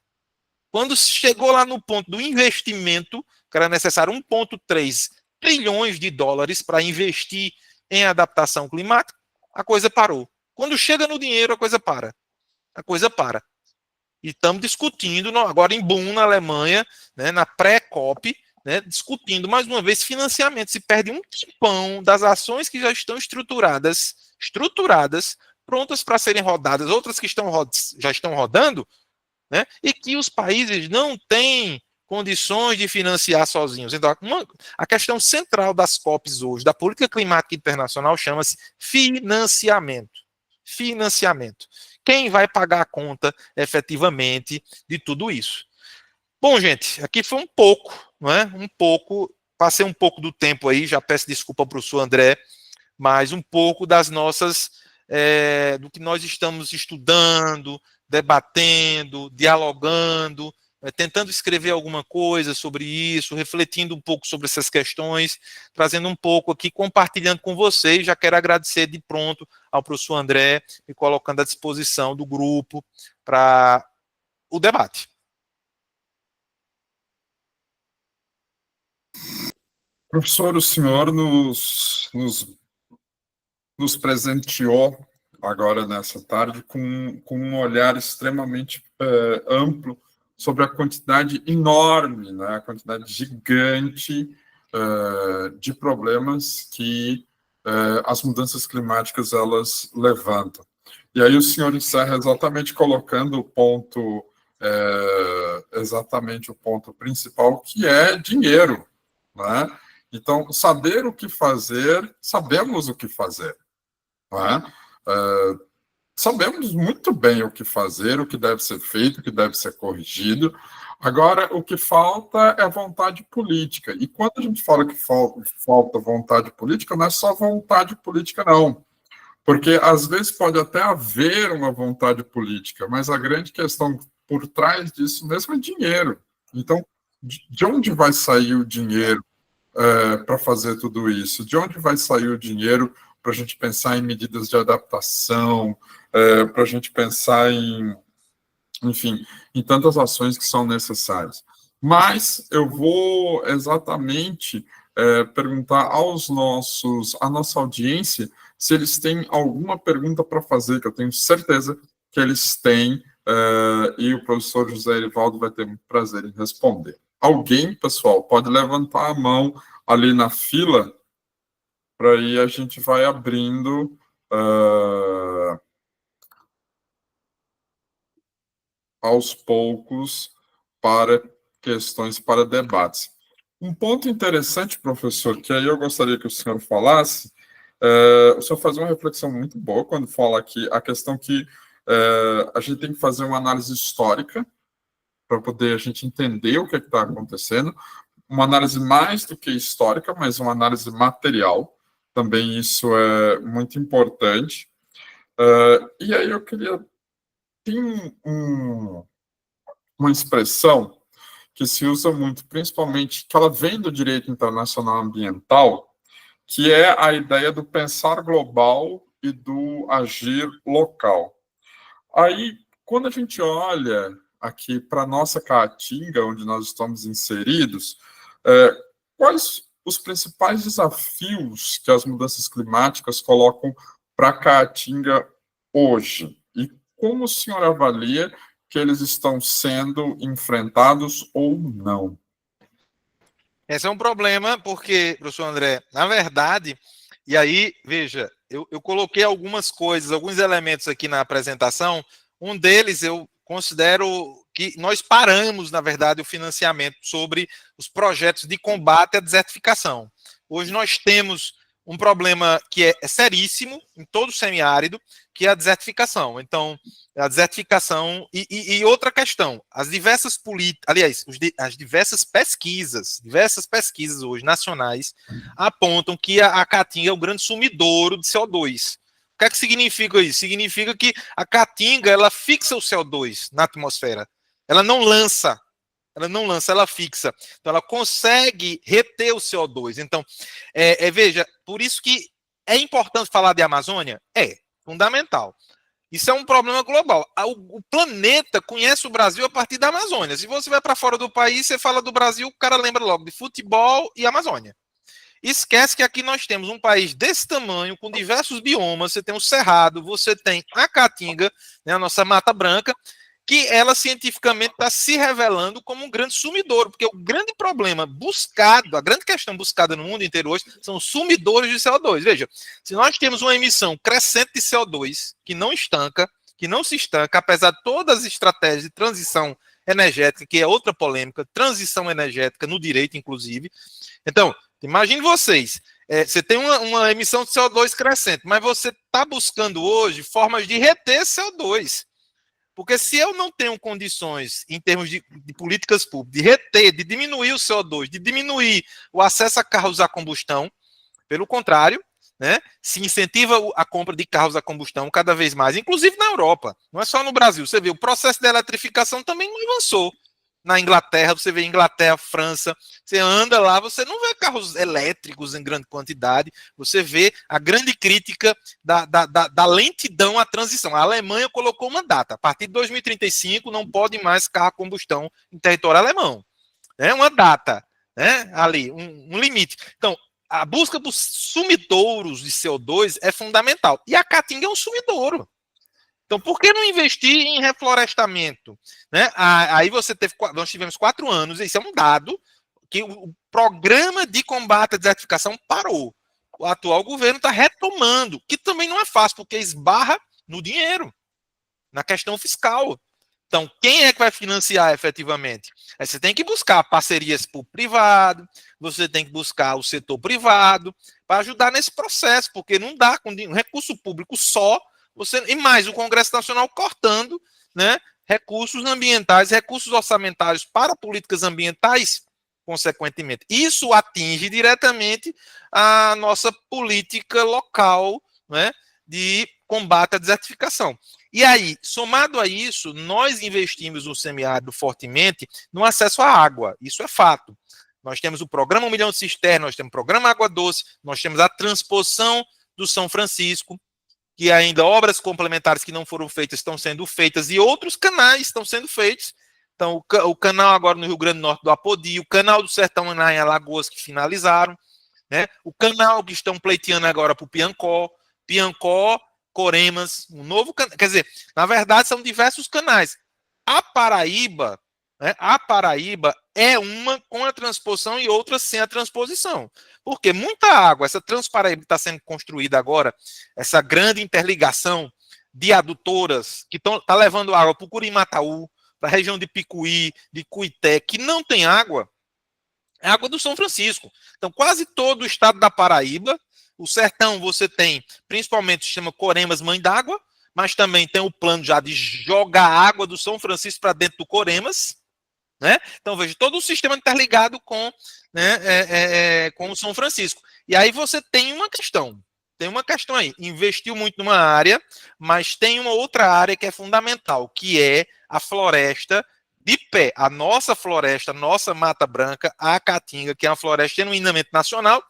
Quando chegou lá no ponto do investimento, que era necessário 1,3 trilhões de dólares para investir em adaptação climática, a coisa parou. Quando chega no dinheiro, a coisa para. A coisa para. E estamos discutindo, agora em Bonn, na Alemanha, né, na pré-COP, né, discutindo mais uma vez financiamento. Se perde um tipão das ações que já estão estruturadas, prontas para serem rodadas, outras que já estão rodando, né, e que os países não têm condições de financiar sozinhos. Então, a questão central das COPs hoje, da política climática internacional, chama-se financiamento. Financiamento. Quem vai pagar a conta, efetivamente, de tudo isso? Bom, gente, aqui foi um pouco, não é? Um pouco, passei um pouco do tempo aí, já peço desculpa para o professor André, mas um pouco das nossas, do que nós estamos estudando, debatendo, dialogando, tentando escrever alguma coisa sobre isso, refletindo um pouco sobre essas questões, trazendo um pouco aqui, compartilhando com vocês. Já quero agradecer de pronto ao professor André, me colocando à disposição do grupo para o debate. Professor, o senhor nos presenteou agora nessa tarde com um olhar extremamente amplo sobre a quantidade enorme, né, a quantidade gigante de problemas que as mudanças climáticas elas levantam. E aí o senhor encerra exatamente colocando o ponto, exatamente o ponto principal, que é dinheiro, né? Então, saber o que fazer, sabemos o que fazer. Sabemos muito bem o que fazer, o que deve ser feito, o que deve ser corrigido. Agora, o que falta é vontade política. E quando a gente fala que falta vontade política, não é só vontade política, não. Porque, às vezes, pode até haver uma vontade política, mas a grande questão por trás disso mesmo é dinheiro. Então, de onde vai sair o dinheiro para fazer tudo isso? De onde vai sair o dinheiro para a gente pensar em medidas de adaptação, para a gente pensar enfim, em tantas ações que são necessárias? Mas eu vou exatamente perguntar à nossa audiência se eles têm alguma pergunta para fazer, que eu tenho certeza que eles têm, e o professor José Erivaldo vai ter muito prazer em responder. Alguém, pessoal, pode levantar a mão ali na fila, para aí a gente vai abrindo aos poucos para questões, para debates. Um ponto interessante, professor, que aí eu gostaria que o senhor falasse, o senhor faz uma reflexão muito boa quando fala aqui a questão que a gente tem que fazer uma análise histórica para poder a gente entender o que está acontecendo, uma análise mais do que histórica, mas uma análise material, também isso é muito importante. E aí eu queria... Tem uma expressão que se usa muito, principalmente, que ela vem do direito internacional ambiental, que é a ideia do pensar global e do agir local. Aí, quando a gente olha aqui para a nossa caatinga, onde nós estamos inseridos, quais os principais desafios que as mudanças climáticas colocam para a caatinga hoje? E como o senhor avalia que eles estão sendo enfrentados ou não? Esse é um problema, porque, professor André, na verdade, e aí, veja, eu coloquei algumas coisas, alguns elementos aqui na apresentação. Um deles eu considero que nós paramos, na verdade, o financiamento sobre os projetos de combate à desertificação. Hoje nós temos um problema que é seríssimo em todo o semiárido, que é a desertificação. Então, a desertificação e outra questão, as diversas políticas, aliás, as diversas pesquisas hoje nacionais apontam que a Caatinga é o grande sumidouro de CO2. O que é que significa isso? Significa que a Caatinga, ela fixa o CO2 na atmosfera. Ela não lança, ela fixa. Então, ela consegue reter o CO2. Então, veja, por isso que é importante falar de Amazônia? É fundamental. Isso é um problema global. O planeta conhece o Brasil a partir da Amazônia. Se você vai para fora do país, você fala do Brasil, o cara lembra logo de futebol e Amazônia. Esquece que aqui nós temos um país desse tamanho, com diversos biomas. Você tem o Cerrado, você tem a Caatinga, né, a nossa Mata Branca, que ela cientificamente está se revelando como um grande sumidouro, porque o grande problema buscado, a grande questão buscada no mundo inteiro hoje, são os sumidores de CO2. Veja, se nós temos uma emissão crescente de CO2, que não se estanca, apesar de todas as estratégias de transição energética, que é outra polêmica, transição energética no direito, inclusive. Então, imagine vocês, você tem uma emissão de CO2 crescente, mas você está buscando hoje formas de reter CO2. Porque se eu não tenho condições, em termos de políticas públicas, de reter, de diminuir o CO2, de diminuir o acesso a carros a combustão, pelo contrário, né, se incentiva a compra de carros a combustão cada vez mais, inclusive na Europa, não é só no Brasil. Você vê, o processo de eletrificação também não avançou. Na Inglaterra, você vê Inglaterra, França, você anda lá, você não vê carros elétricos em grande quantidade, você vê a grande crítica da lentidão à transição. A Alemanha colocou uma data, a partir de 2035 não pode mais carro a combustão em território alemão. É uma data, né, ali, um limite. Então, a busca dos sumidouros de CO2 é fundamental. E a Caatinga é um sumidouro. Então, por que não investir em reflorestamento? Né? Aí nós tivemos 4 anos, isso é um dado, que o programa de combate à desertificação parou. O atual governo está retomando, que também não é fácil, porque esbarra no dinheiro, na questão fiscal. Então, quem é que vai financiar efetivamente? Aí você tem que buscar parcerias público-privado, você tem que buscar o setor privado para ajudar nesse processo, porque não dá com recurso público só, e mais o Congresso Nacional cortando, né, recursos ambientais, recursos orçamentários para políticas ambientais, consequentemente. Isso atinge diretamente a nossa política local, né, de combate à desertificação. E aí, somado a isso, nós investimos no semiárido fortemente no acesso à água. Isso é fato. Nós temos o programa 1 milhão de cisternas, nós temos o programa Água Doce, nós temos a transposição do São Francisco, que ainda obras complementares que não foram feitas estão sendo feitas e outros canais estão sendo feitos. Então, o canal agora no Rio Grande do Norte do Apodi, o canal do Sertão em Alagoas que finalizaram, né? O canal que estão pleiteando agora para o Piancó, Coremas, um novo canal. Quer dizer, na verdade, são diversos canais. A Paraíba, né, é uma com a transposição e outra sem a transposição. Porque muita água, essa Transparaíba que está sendo construída agora, essa grande interligação de adutoras que está levando água para o Curimataú, para a região de Picuí, de Cuité, que não tem água, é água do São Francisco. Então, quase todo o estado da Paraíba, o sertão você tem, principalmente, se chama Coremas Mãe d'Água, mas também tem o plano já de jogar água do São Francisco para dentro do Coremas, né? Então, veja, todo o sistema interligado com, né, com o São Francisco. E aí você tem uma questão aí. Investiu muito numa área, mas tem uma outra área que é fundamental, que é a floresta de pé. A nossa floresta, nossa Mata Branca, a Caatinga, que é uma floresta genuinamente nacional,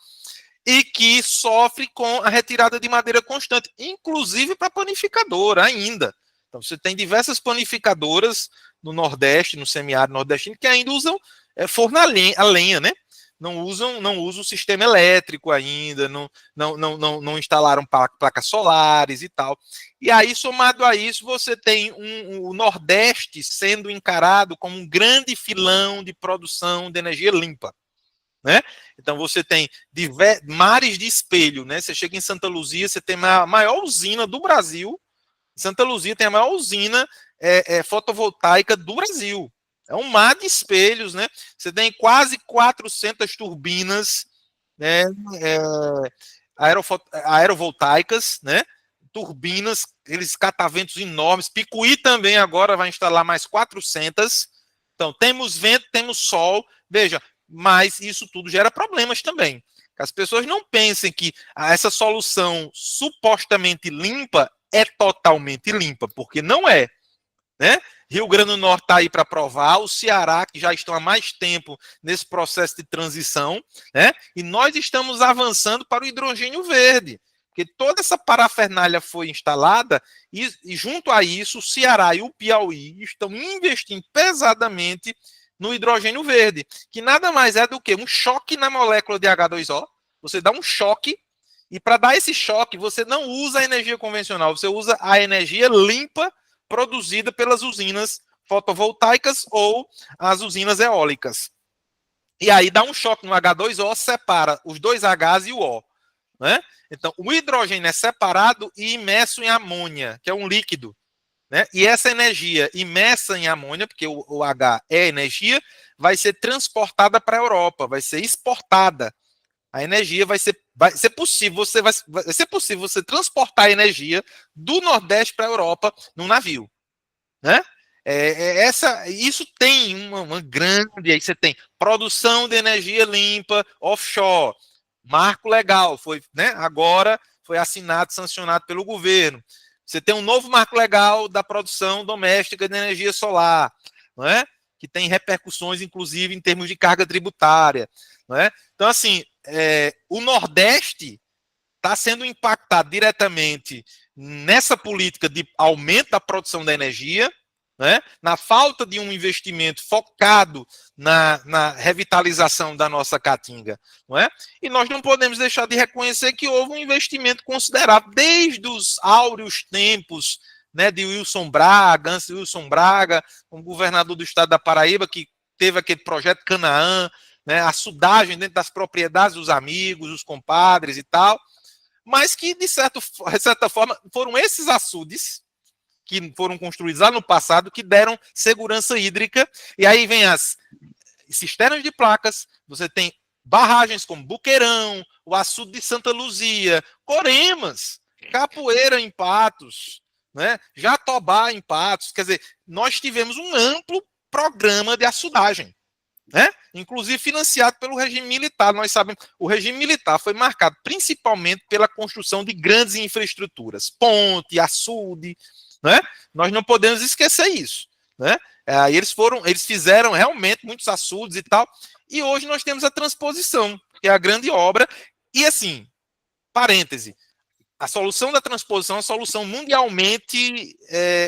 e que sofre com a retirada de madeira constante, inclusive para panificadora ainda. Então, você tem diversas panificadoras no Nordeste, no semiárido nordestino, que ainda usam forno a lenha, né? Não usam o sistema elétrico ainda, não instalaram placas solares e tal. E aí, somado a isso, você tem o Nordeste sendo encarado como um grande filão de produção de energia limpa. Né? Então você tem mares de espelho, né? Você chega em Santa Luzia, você tem a maior usina do Brasil. Santa Luzia tem a maior usina fotovoltaica do Brasil. É um mar de espelhos, né? Você tem quase 400 turbinas, né? Aerovoltaicas, né? Turbinas, aqueles cataventos enormes. Picuí também agora vai instalar mais 400. Então temos vento, temos sol. Veja, mas isso tudo gera problemas também. As pessoas não pensem que essa solução supostamente limpa é totalmente limpa, porque não é. Né? Rio Grande do Norte está aí para provar, o Ceará, que já estão há mais tempo nesse processo de transição, né? E nós estamos avançando para o hidrogênio verde, porque toda essa parafernália foi instalada e junto a isso, o Ceará e o Piauí estão investindo pesadamente no hidrogênio verde, que nada mais é do que um choque na molécula de H2O. Você dá um choque, e para dar esse choque, você não usa a energia convencional, você usa a energia limpa produzida pelas usinas fotovoltaicas ou as usinas eólicas. E aí dá um choque no H2O, separa os dois Hs e o O. Né? Então, o hidrogênio é separado e imerso em amônia, que é um líquido. né? E essa energia imersa em amônia, porque o H é energia, vai ser transportada para a Europa, vai ser exportada. A energia vai ser possível, vai ser possível você transportar a energia do Nordeste para a Europa num navio, né? Isso tem uma grande, aí você tem produção de energia limpa offshore, marco legal, foi, né? Agora foi assinado, sancionado pelo governo. Você tem um novo marco legal da produção doméstica de energia solar, não é? Que tem repercussões, inclusive, em termos de carga tributária, não é? Então, assim, o Nordeste está sendo impactado diretamente nessa política de aumento da produção da energia, né, na falta de um investimento focado na revitalização da nossa caatinga. Não é? E nós não podemos deixar de reconhecer que houve um investimento considerável desde os áureos tempos, né, de Wilson Braga, antes de Wilson Braga, um governador do estado da Paraíba, que teve aquele projeto Canaã, né, a sudagem dentro das propriedades dos amigos, dos compadres e tal, mas que, de certa forma, foram esses açudes que foram construídos lá no passado que deram segurança hídrica, e aí vem as cisternas de placas, você tem barragens como Buqueirão, o açude de Santa Luzia, Coremas, Capoeira em Patos, né? Jatobá em Patos, quer dizer, nós tivemos um amplo programa de açudagem, né? Inclusive financiado pelo regime militar. Nós sabemos, o regime militar foi marcado principalmente pela construção de grandes infraestruturas, ponte, açude, né? Nós não podemos esquecer isso, né? Aí eles fizeram realmente muitos açudes e tal, e hoje nós temos a transposição, que é a grande obra, e assim, parêntese, a solução da transposição é uma solução mundialmente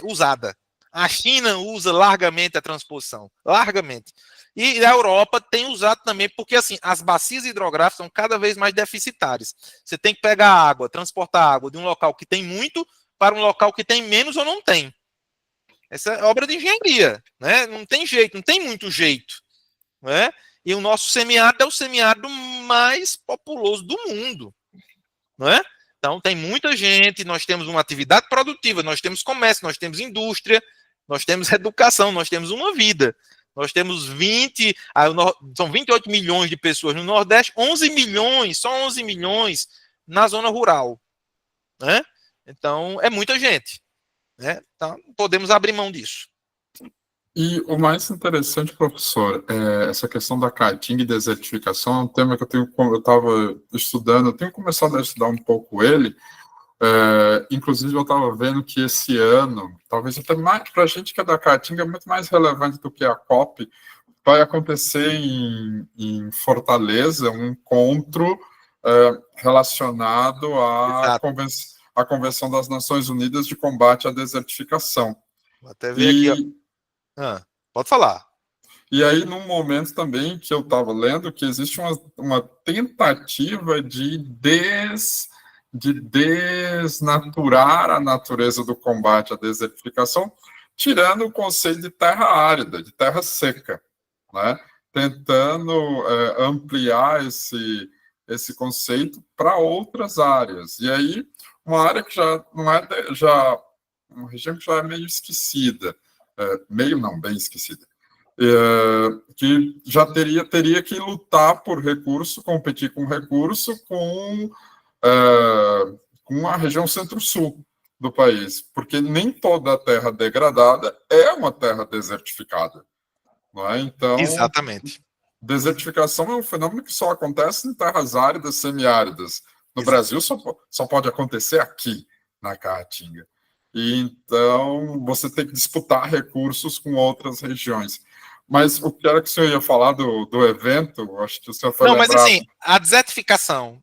usada. A China usa largamente a transposição, largamente. E a Europa tem usado também, porque assim, as bacias hidrográficas são cada vez mais deficitárias. Você tem que pegar água, transportar água de um local que tem muito para um local que tem menos ou não tem. Essa é obra de engenharia, né? Não tem jeito, não tem muito jeito, né? E o nosso semiárido é o semiárido mais populoso do mundo, não é? Então tem muita gente, nós temos uma atividade produtiva, nós temos comércio, nós temos indústria, nós temos educação, nós temos uma vida. Nós temos são 28 milhões de pessoas no Nordeste, 11 milhões, só 11 milhões na zona rural, né? Então é muita gente, né? Então podemos abrir mão disso. E o mais interessante, professor, essa questão da caatinga e desertificação é um tema que eu estava estudando, eu tenho começado a estudar um pouco ele, inclusive eu estava vendo que esse ano, talvez até mais, para a gente que é da caatinga, é muito mais relevante do que a COP, vai acontecer em Fortaleza um encontro relacionado à Convenção das Nações Unidas de Combate à Desertificação. Vou até ver aqui, ó. Pode falar. E aí, num momento também que eu estava lendo, que existe uma tentativa de desnaturar a natureza do combate à desertificação, tirando o conceito de terra árida, de terra seca, né? Tentando ampliar esse conceito para outras áreas. E aí, uma área que já não é uma região que já é meio esquecida, meio não, bem esquecida, que já teria que lutar por recurso, competir com recurso com a região centro-sul do país, porque nem toda a terra degradada é uma terra desertificada. Não é? Então, exatamente. Desertificação é um fenômeno que só acontece em terras áridas, semiáridas. No Brasil, só pode acontecer aqui, na Caatinga. E, então, você tem que disputar recursos com outras regiões. Mas o que era que o senhor ia falar do evento? Acho que o senhor foi lembrado. Mas assim, a desertificação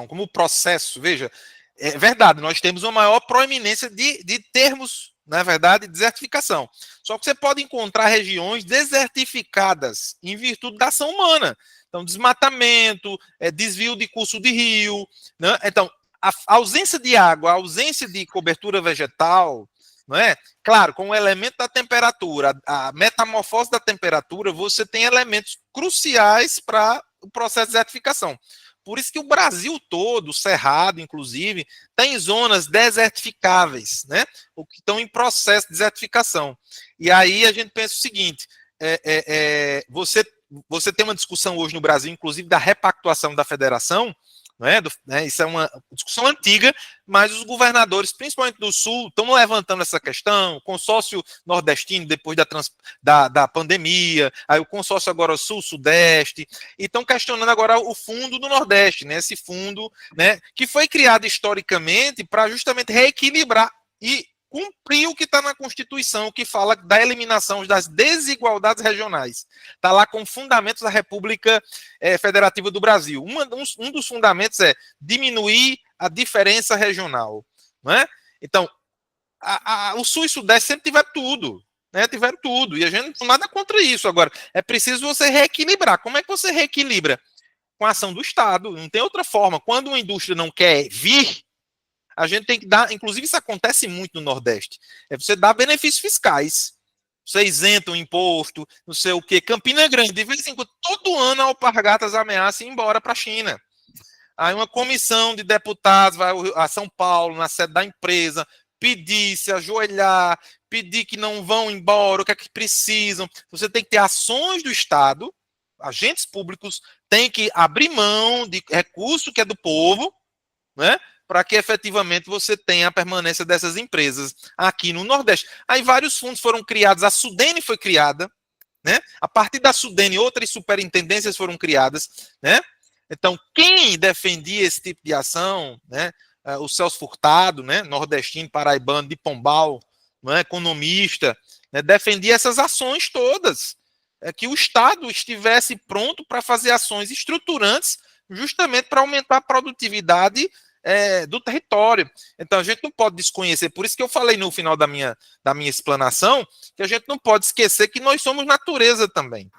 como processo, veja, é verdade, nós temos uma maior proeminência de termos, na verdade, desertificação. Só que você pode encontrar regiões desertificadas em virtude da ação humana. Então, desmatamento, desvio de curso de rio, né? Então, a ausência de água, a ausência de cobertura vegetal, não é? Claro, com o elemento da temperatura, a metamorfose da temperatura, você tem elementos cruciais para o processo de desertificação. Por isso que o Brasil todo, o Cerrado, inclusive, tem zonas desertificáveis, né? Ou que estão em processo de desertificação. E aí a gente pensa o seguinte: você tem uma discussão hoje no Brasil, inclusive, da repactuação da federação, isso é uma discussão antiga, mas os governadores, principalmente do Sul, estão levantando essa questão, o consórcio nordestino, depois da pandemia, aí o consórcio agora Sul-Sudeste, e estão questionando agora o fundo do Nordeste, né, esse fundo, né, que foi criado historicamente para justamente reequilibrar e cumprir o que está na Constituição, que fala da eliminação das desigualdades regionais. Está lá com fundamentos da República Federativa do Brasil. Um dos fundamentos é diminuir a diferença regional. Não é? Então, o Sul e Sudeste sempre tiveram tudo. Né? Tiveram tudo. E a gente não tem nada contra isso. Agora, é preciso você reequilibrar. Como é que você reequilibra? Com a ação do Estado. Não tem outra forma. Quando uma indústria não quer vir, a gente tem que dar, inclusive isso acontece muito no Nordeste, você dá benefícios fiscais, você isenta o imposto, não sei o quê. Campina Grande, de vez em quando, todo ano a Alpargatas ameaça ir embora para a China. Aí uma comissão de deputados vai a São Paulo, na sede da empresa, pedir, se ajoelhar, pedir que não vão embora, o que é que precisam. Você tem que ter ações do Estado, agentes públicos têm que abrir mão de recurso que é do povo, né? Para que efetivamente você tenha a permanência dessas empresas aqui no Nordeste. Aí vários fundos foram criados, a Sudene foi criada, né? A partir da Sudene, outras superintendências foram criadas, né? Então, quem defendia esse tipo de ação, né? O Celso Furtado, né? Nordestino, paraibano, de Pombal, né? Economista, né? Defendia essas ações todas, que o Estado estivesse pronto para fazer ações estruturantes, justamente para aumentar a produtividade do território. Então a gente não pode desconhecer, por isso que eu falei no final da minha explanação, que a gente não pode esquecer que nós somos natureza também,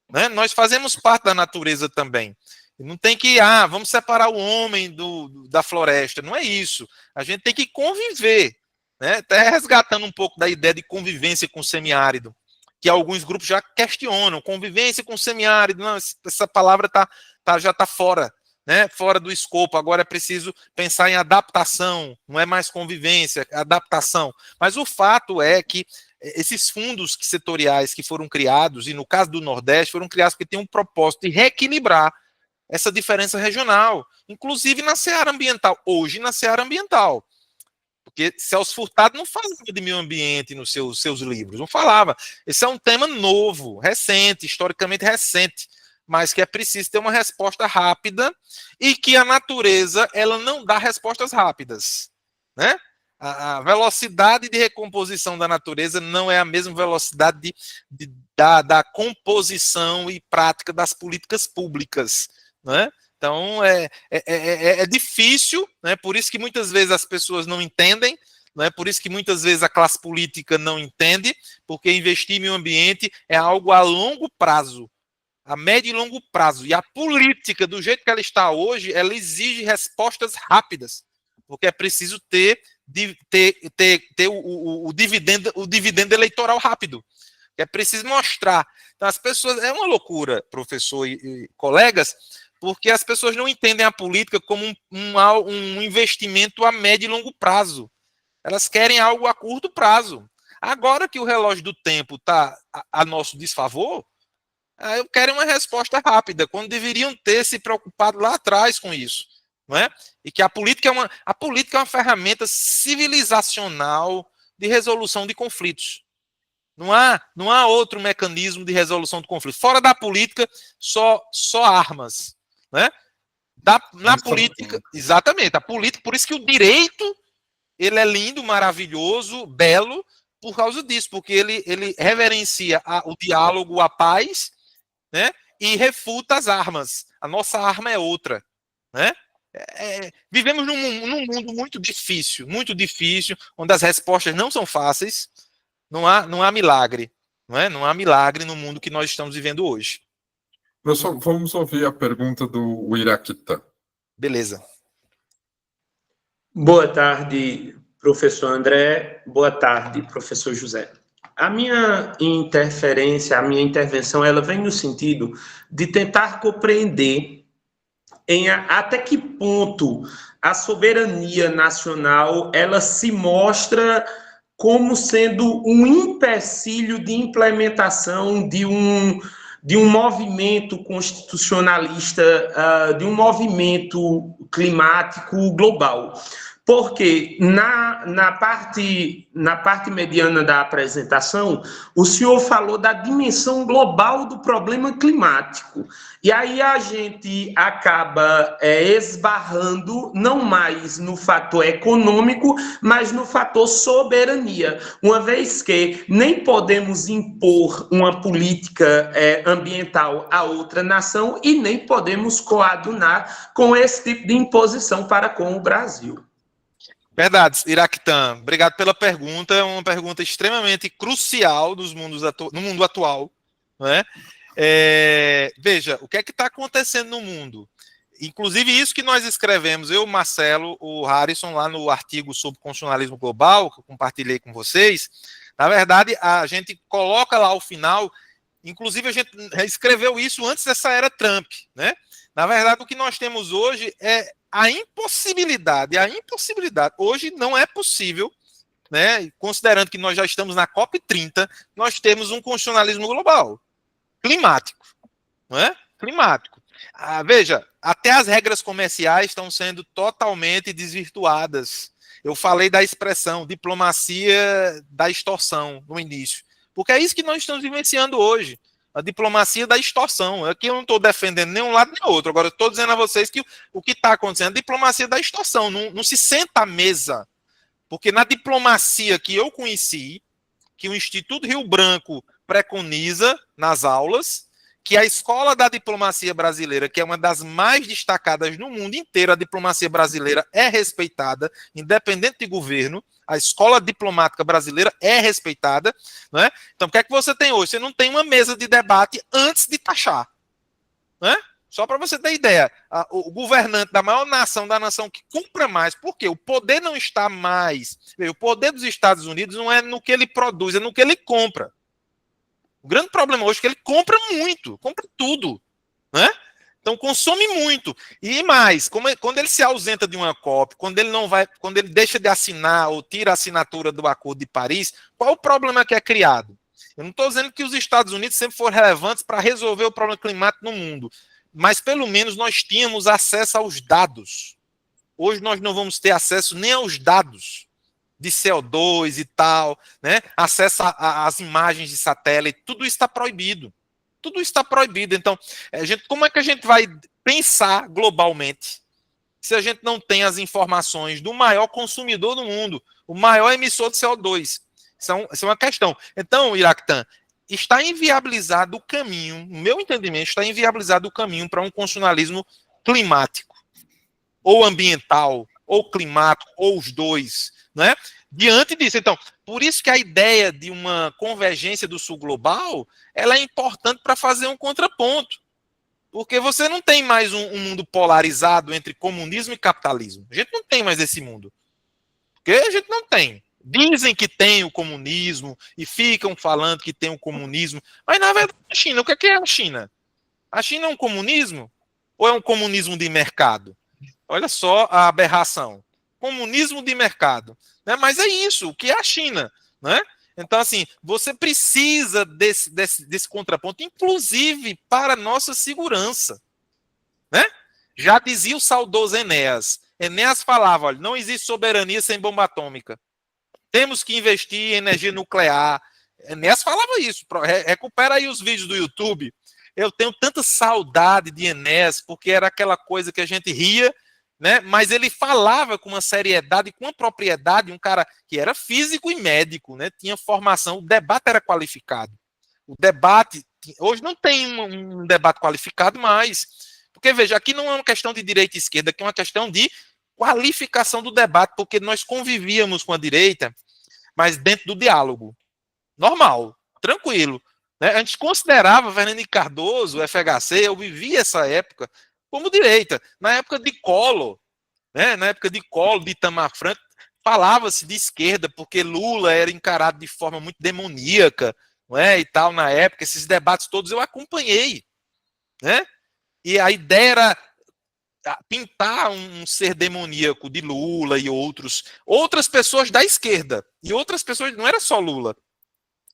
né? Nós fazemos parte da natureza também. Não tem que, vamos separar o homem da floresta, não é isso. A gente tem que conviver, né? Até resgatando um pouco da ideia de convivência com o semiárido, que alguns grupos já questionam, convivência com o semiárido, não, essa palavra já está fora, né, fora do escopo. Agora é preciso pensar em adaptação, não é mais convivência, é adaptação. Mas o fato é que esses fundos setoriais que foram criados, e no caso do Nordeste, foram criados porque tem um propósito de reequilibrar essa diferença regional, inclusive na seara ambiental, hoje na seara ambiental. Porque Celso Furtado não falava de meio ambiente nos seus livros, não falava. Esse é um tema novo, recente, historicamente recente, mas que é preciso ter uma resposta rápida e que a natureza ela não dá respostas rápidas, né? A velocidade de recomposição da natureza não é a mesma velocidade da composição e prática das políticas públicas, né? Então é difícil, né? Por isso que muitas vezes as pessoas não entendem, né? Por isso que muitas vezes a classe política não entende, porque investir em meio ambiente é algo a longo prazo, a médio e longo prazo. E a política, do jeito que ela está hoje, ela exige respostas rápidas, porque é preciso ter o dividendo eleitoral rápido. É preciso mostrar. Então, as pessoas... É uma loucura, professor e colegas, porque as pessoas não entendem a política como um investimento a médio e longo prazo. Elas querem algo a curto prazo. Agora que o relógio do tempo está a nosso desfavor, eu quero uma resposta rápida, quando deveriam ter se preocupado lá atrás com isso, não é? E que a política é uma ferramenta civilizacional de resolução de conflitos. Não há outro mecanismo de resolução de conflitos. Fora da política, só armas, né? Na política, exatamente, a política, por isso que o direito ele é lindo, maravilhoso, belo, por causa disso, porque ele reverencia o diálogo, a paz, né? E refuta as armas. A nossa arma é outra, né? Vivemos num mundo muito difícil, onde as respostas não são fáceis. Não há milagre, não é? Não há milagre no mundo que nós estamos vivendo hoje. Professor, vamos ouvir a pergunta do Iraquita. Beleza. Boa tarde, professor André. Boa tarde, professor José. A minha intervenção, ela vem no sentido de tentar compreender até que ponto a soberania nacional ela se mostra como sendo um empecilho de implementação de um movimento constitucionalista, de um movimento climático global. Porque na parte mediana da apresentação, o senhor falou da dimensão global do problema climático. E aí a gente acaba esbarrando não mais no fator econômico, mas no fator soberania, uma vez que nem podemos impor uma política ambiental a outra nação e nem podemos coadunar com esse tipo de imposição para com o Brasil. Verdade, Iraquitã. Obrigado pela pergunta. É uma pergunta extremamente crucial no mundo atual. Não é? Veja, o que é que está acontecendo no mundo? Inclusive isso que nós escrevemos, eu, Marcelo, o Harrison, lá no artigo sobre constitucionalismo global, que eu compartilhei com vocês, na verdade, a gente coloca lá ao final, inclusive a gente escreveu isso antes dessa era Trump, né? Na verdade, o que nós temos hoje é a impossibilidade. Hoje não é possível, né, considerando que nós já estamos na COP30, nós temos um constitucionalismo global, climático, não é? Climático. Veja, até as regras comerciais estão sendo totalmente desvirtuadas. Eu falei da expressão diplomacia da extorsão no início, porque é isso que nós estamos vivenciando hoje. A diplomacia da extorsão. Aqui eu não estou defendendo nem um lado nem outro. Agora, eu estou dizendo a vocês que o que está acontecendo é a diplomacia da extorsão. Não se senta à mesa. Porque na diplomacia que eu conheci, que o Instituto Rio Branco preconiza nas aulas, que a escola da diplomacia brasileira, que é uma das mais destacadas no mundo inteiro, a diplomacia brasileira é respeitada, independente de governo, a escola diplomática brasileira é respeitada, né? Então, o que é que você tem hoje? Você não tem uma mesa de debate antes de taxar, né? Só para você ter ideia, o governante da maior nação, da nação que compra mais, por quê? O poder não está mais, o poder dos Estados Unidos não é no que ele produz, é no que ele compra. O grande problema hoje é que ele compra muito, compra tudo, né? Então consome muito. E mais, quando ele se ausenta de uma COP, quando ele deixa de assinar ou tira a assinatura do Acordo de Paris, qual o problema que é criado? Eu não estou dizendo que os Estados Unidos sempre foram relevantes para resolver o problema climático no mundo, mas pelo menos nós tínhamos acesso aos dados. Hoje nós não vamos ter acesso nem aos dados de CO2 e tal, né? Acesso às imagens de satélite, tudo isso está proibido. Tudo isso está proibido. Então, como é que a gente vai pensar globalmente se a gente não tem as informações do maior consumidor do mundo, o maior emissor de CO2? Isso é uma questão. Então, Iraquitã, está inviabilizado o caminho, no meu entendimento, está inviabilizado o caminho para um constitucionalismo climático, ou ambiental, ou climático, ou os dois, né? Diante disso, então, por isso que a ideia de uma convergência do sul global, ela é importante para fazer um contraponto, porque você não tem mais um mundo polarizado entre comunismo e capitalismo. A gente não tem mais esse mundo, porque a gente não tem. Dizem que tem o comunismo e ficam falando que tem o comunismo, mas na verdade a China, o que é a China? A China é um comunismo ou é um comunismo de mercado? Olha só a aberração. Comunismo de mercado. Né? Mas é isso, o que é a China. Né? Então, assim, você precisa desse contraponto, inclusive para a nossa segurança. Né? Já dizia o saudoso Enéas. Enéas falava, olha, não existe soberania sem bomba atômica. Temos que investir em energia nuclear. Enéas falava isso. Recupera aí os vídeos do YouTube. Eu tenho tanta saudade de Enéas, porque era aquela coisa que a gente ria, né? Mas ele falava com uma seriedade, com uma propriedade, um cara que era físico e médico, né? Tinha formação, o debate era qualificado. O debate, hoje não tem um debate qualificado mais, porque veja, aqui não é uma questão de direita e esquerda, aqui é uma questão de qualificação do debate, porque nós convivíamos com a direita, mas dentro do diálogo, normal, tranquilo. Né? A gente considerava Fernando Henrique Cardoso, o FHC, eu vivi essa época, como direita. Na época de Collor, né? Na época de Collor, de Itamar Franco, falava-se de esquerda, porque Lula era encarado de forma muito demoníaca, não é? E tal, na época, esses debates todos eu acompanhei. Né? E a ideia era pintar um ser demoníaco de Lula e outras pessoas da esquerda, e outras pessoas, não era só Lula.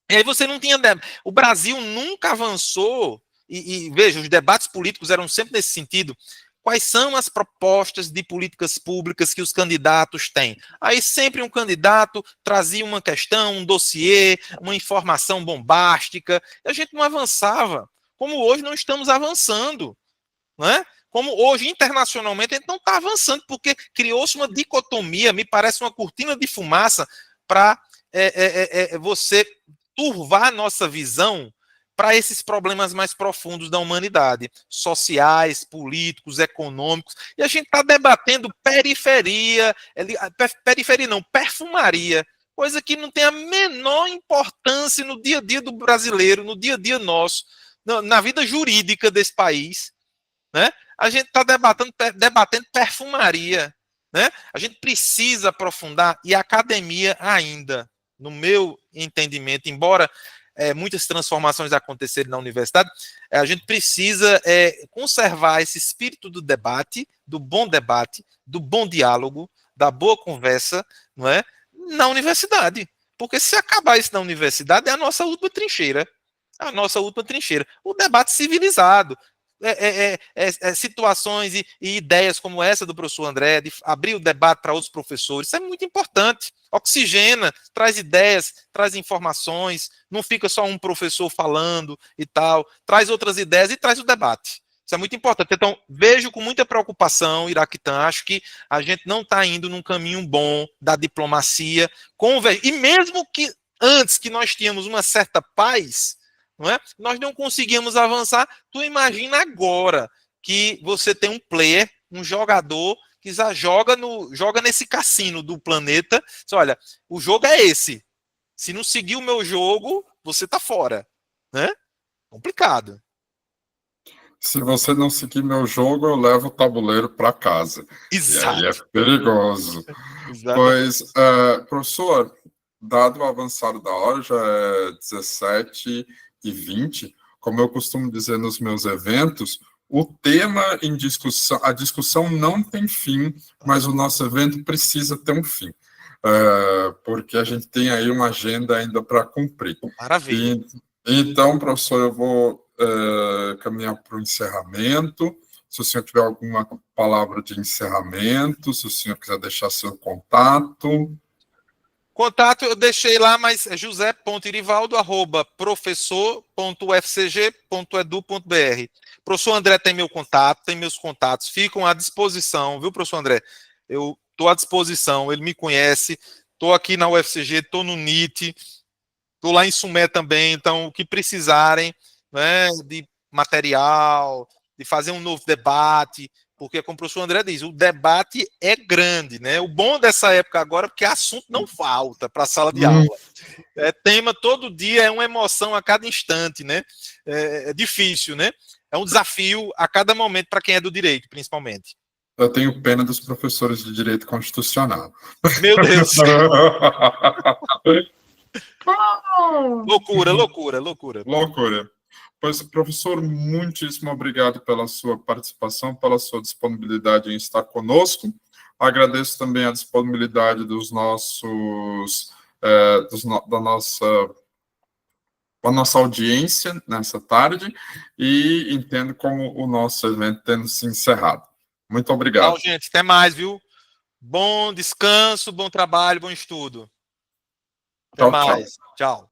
E aí você não tinha... O Brasil nunca avançou, e veja, os debates políticos eram sempre nesse sentido. Quais são as propostas de políticas públicas que os candidatos têm? Aí sempre um candidato trazia uma questão, um dossiê, uma informação bombástica, e a gente não avançava. Como hoje não estamos avançando, né? Como hoje, internacionalmente, a gente não está avançando, porque criou-se uma dicotomia, me parece uma cortina de fumaça, para você turvar a nossa visão para esses problemas mais profundos da humanidade, sociais, políticos, econômicos, e a gente está debatendo periferia não, perfumaria, coisa que não tem a menor importância no dia a dia do brasileiro, no dia a dia nosso, na vida jurídica desse país, né? A gente está debatendo perfumaria, né? A gente precisa aprofundar, e a academia ainda, no meu entendimento, embora muitas transformações acontecerem na universidade, a gente precisa conservar esse espírito do debate, do bom diálogo, da boa conversa, não é? Na universidade. Porque se acabar isso na universidade, é a nossa última trincheira. A nossa última trincheira. O debate civilizado. Situações e ideias como essa do professor André, de abrir o debate para outros professores, isso é muito importante. Oxigena, traz ideias, traz informações, não fica só um professor falando e tal, traz outras ideias e traz o debate. Isso é muito importante. Então, vejo com muita preocupação, Iraquitã, acho que a gente não está indo num caminho bom da diplomacia, e mesmo que antes que nós tínhamos uma certa paz, não é? Nós não conseguimos avançar. Tu imagina agora que você tem um player, um jogador que já joga nesse cassino do planeta. Olha, o jogo é esse. Se não seguir o meu jogo, você tá fora, né? Complicado. Se você não seguir meu jogo, eu levo o tabuleiro para casa. Exato. E aí é perigoso. Pois, professor, dado o avançado da hora, já é 17h20, como eu costumo dizer nos meus eventos, o tema em discussão, a discussão não tem fim, mas o nosso evento precisa ter um fim, porque a gente tem aí uma agenda ainda para cumprir. Maravilha. Então, professor, eu vou caminhar para o encerramento. Se o senhor tiver alguma palavra de encerramento, se o senhor quiser deixar seu contato... Contato eu deixei lá, mas é josé.irivaldo@professor.ufcg.edu.br. Professor André tem meu contato, tem meus contatos, ficam à disposição, viu, professor André? Eu estou à disposição, ele me conhece, estou aqui na UFCG, estou no NIT, estou lá em Sumé também, então o que precisarem, né, de material, de fazer um novo debate, porque, como o professor André diz, o debate é grande, né? O bom dessa época agora é porque assunto não falta para a sala de aula. Tema todo dia, é uma emoção a cada instante, né? É difícil, né? É um desafio a cada momento para quem é do direito, principalmente. Eu tenho pena dos professores de direito constitucional. Meu Deus! Loucura, loucura, loucura. Loucura. Pois, professor, muitíssimo obrigado pela sua participação, pela sua disponibilidade em estar conosco. Agradeço também a disponibilidade dos nossos, da nossa audiência nessa tarde e entendo como o nosso evento tendo se encerrado. Muito obrigado. Tchau, gente. Até mais, viu? Bom descanso, bom trabalho, bom estudo. Até mais. Tchau.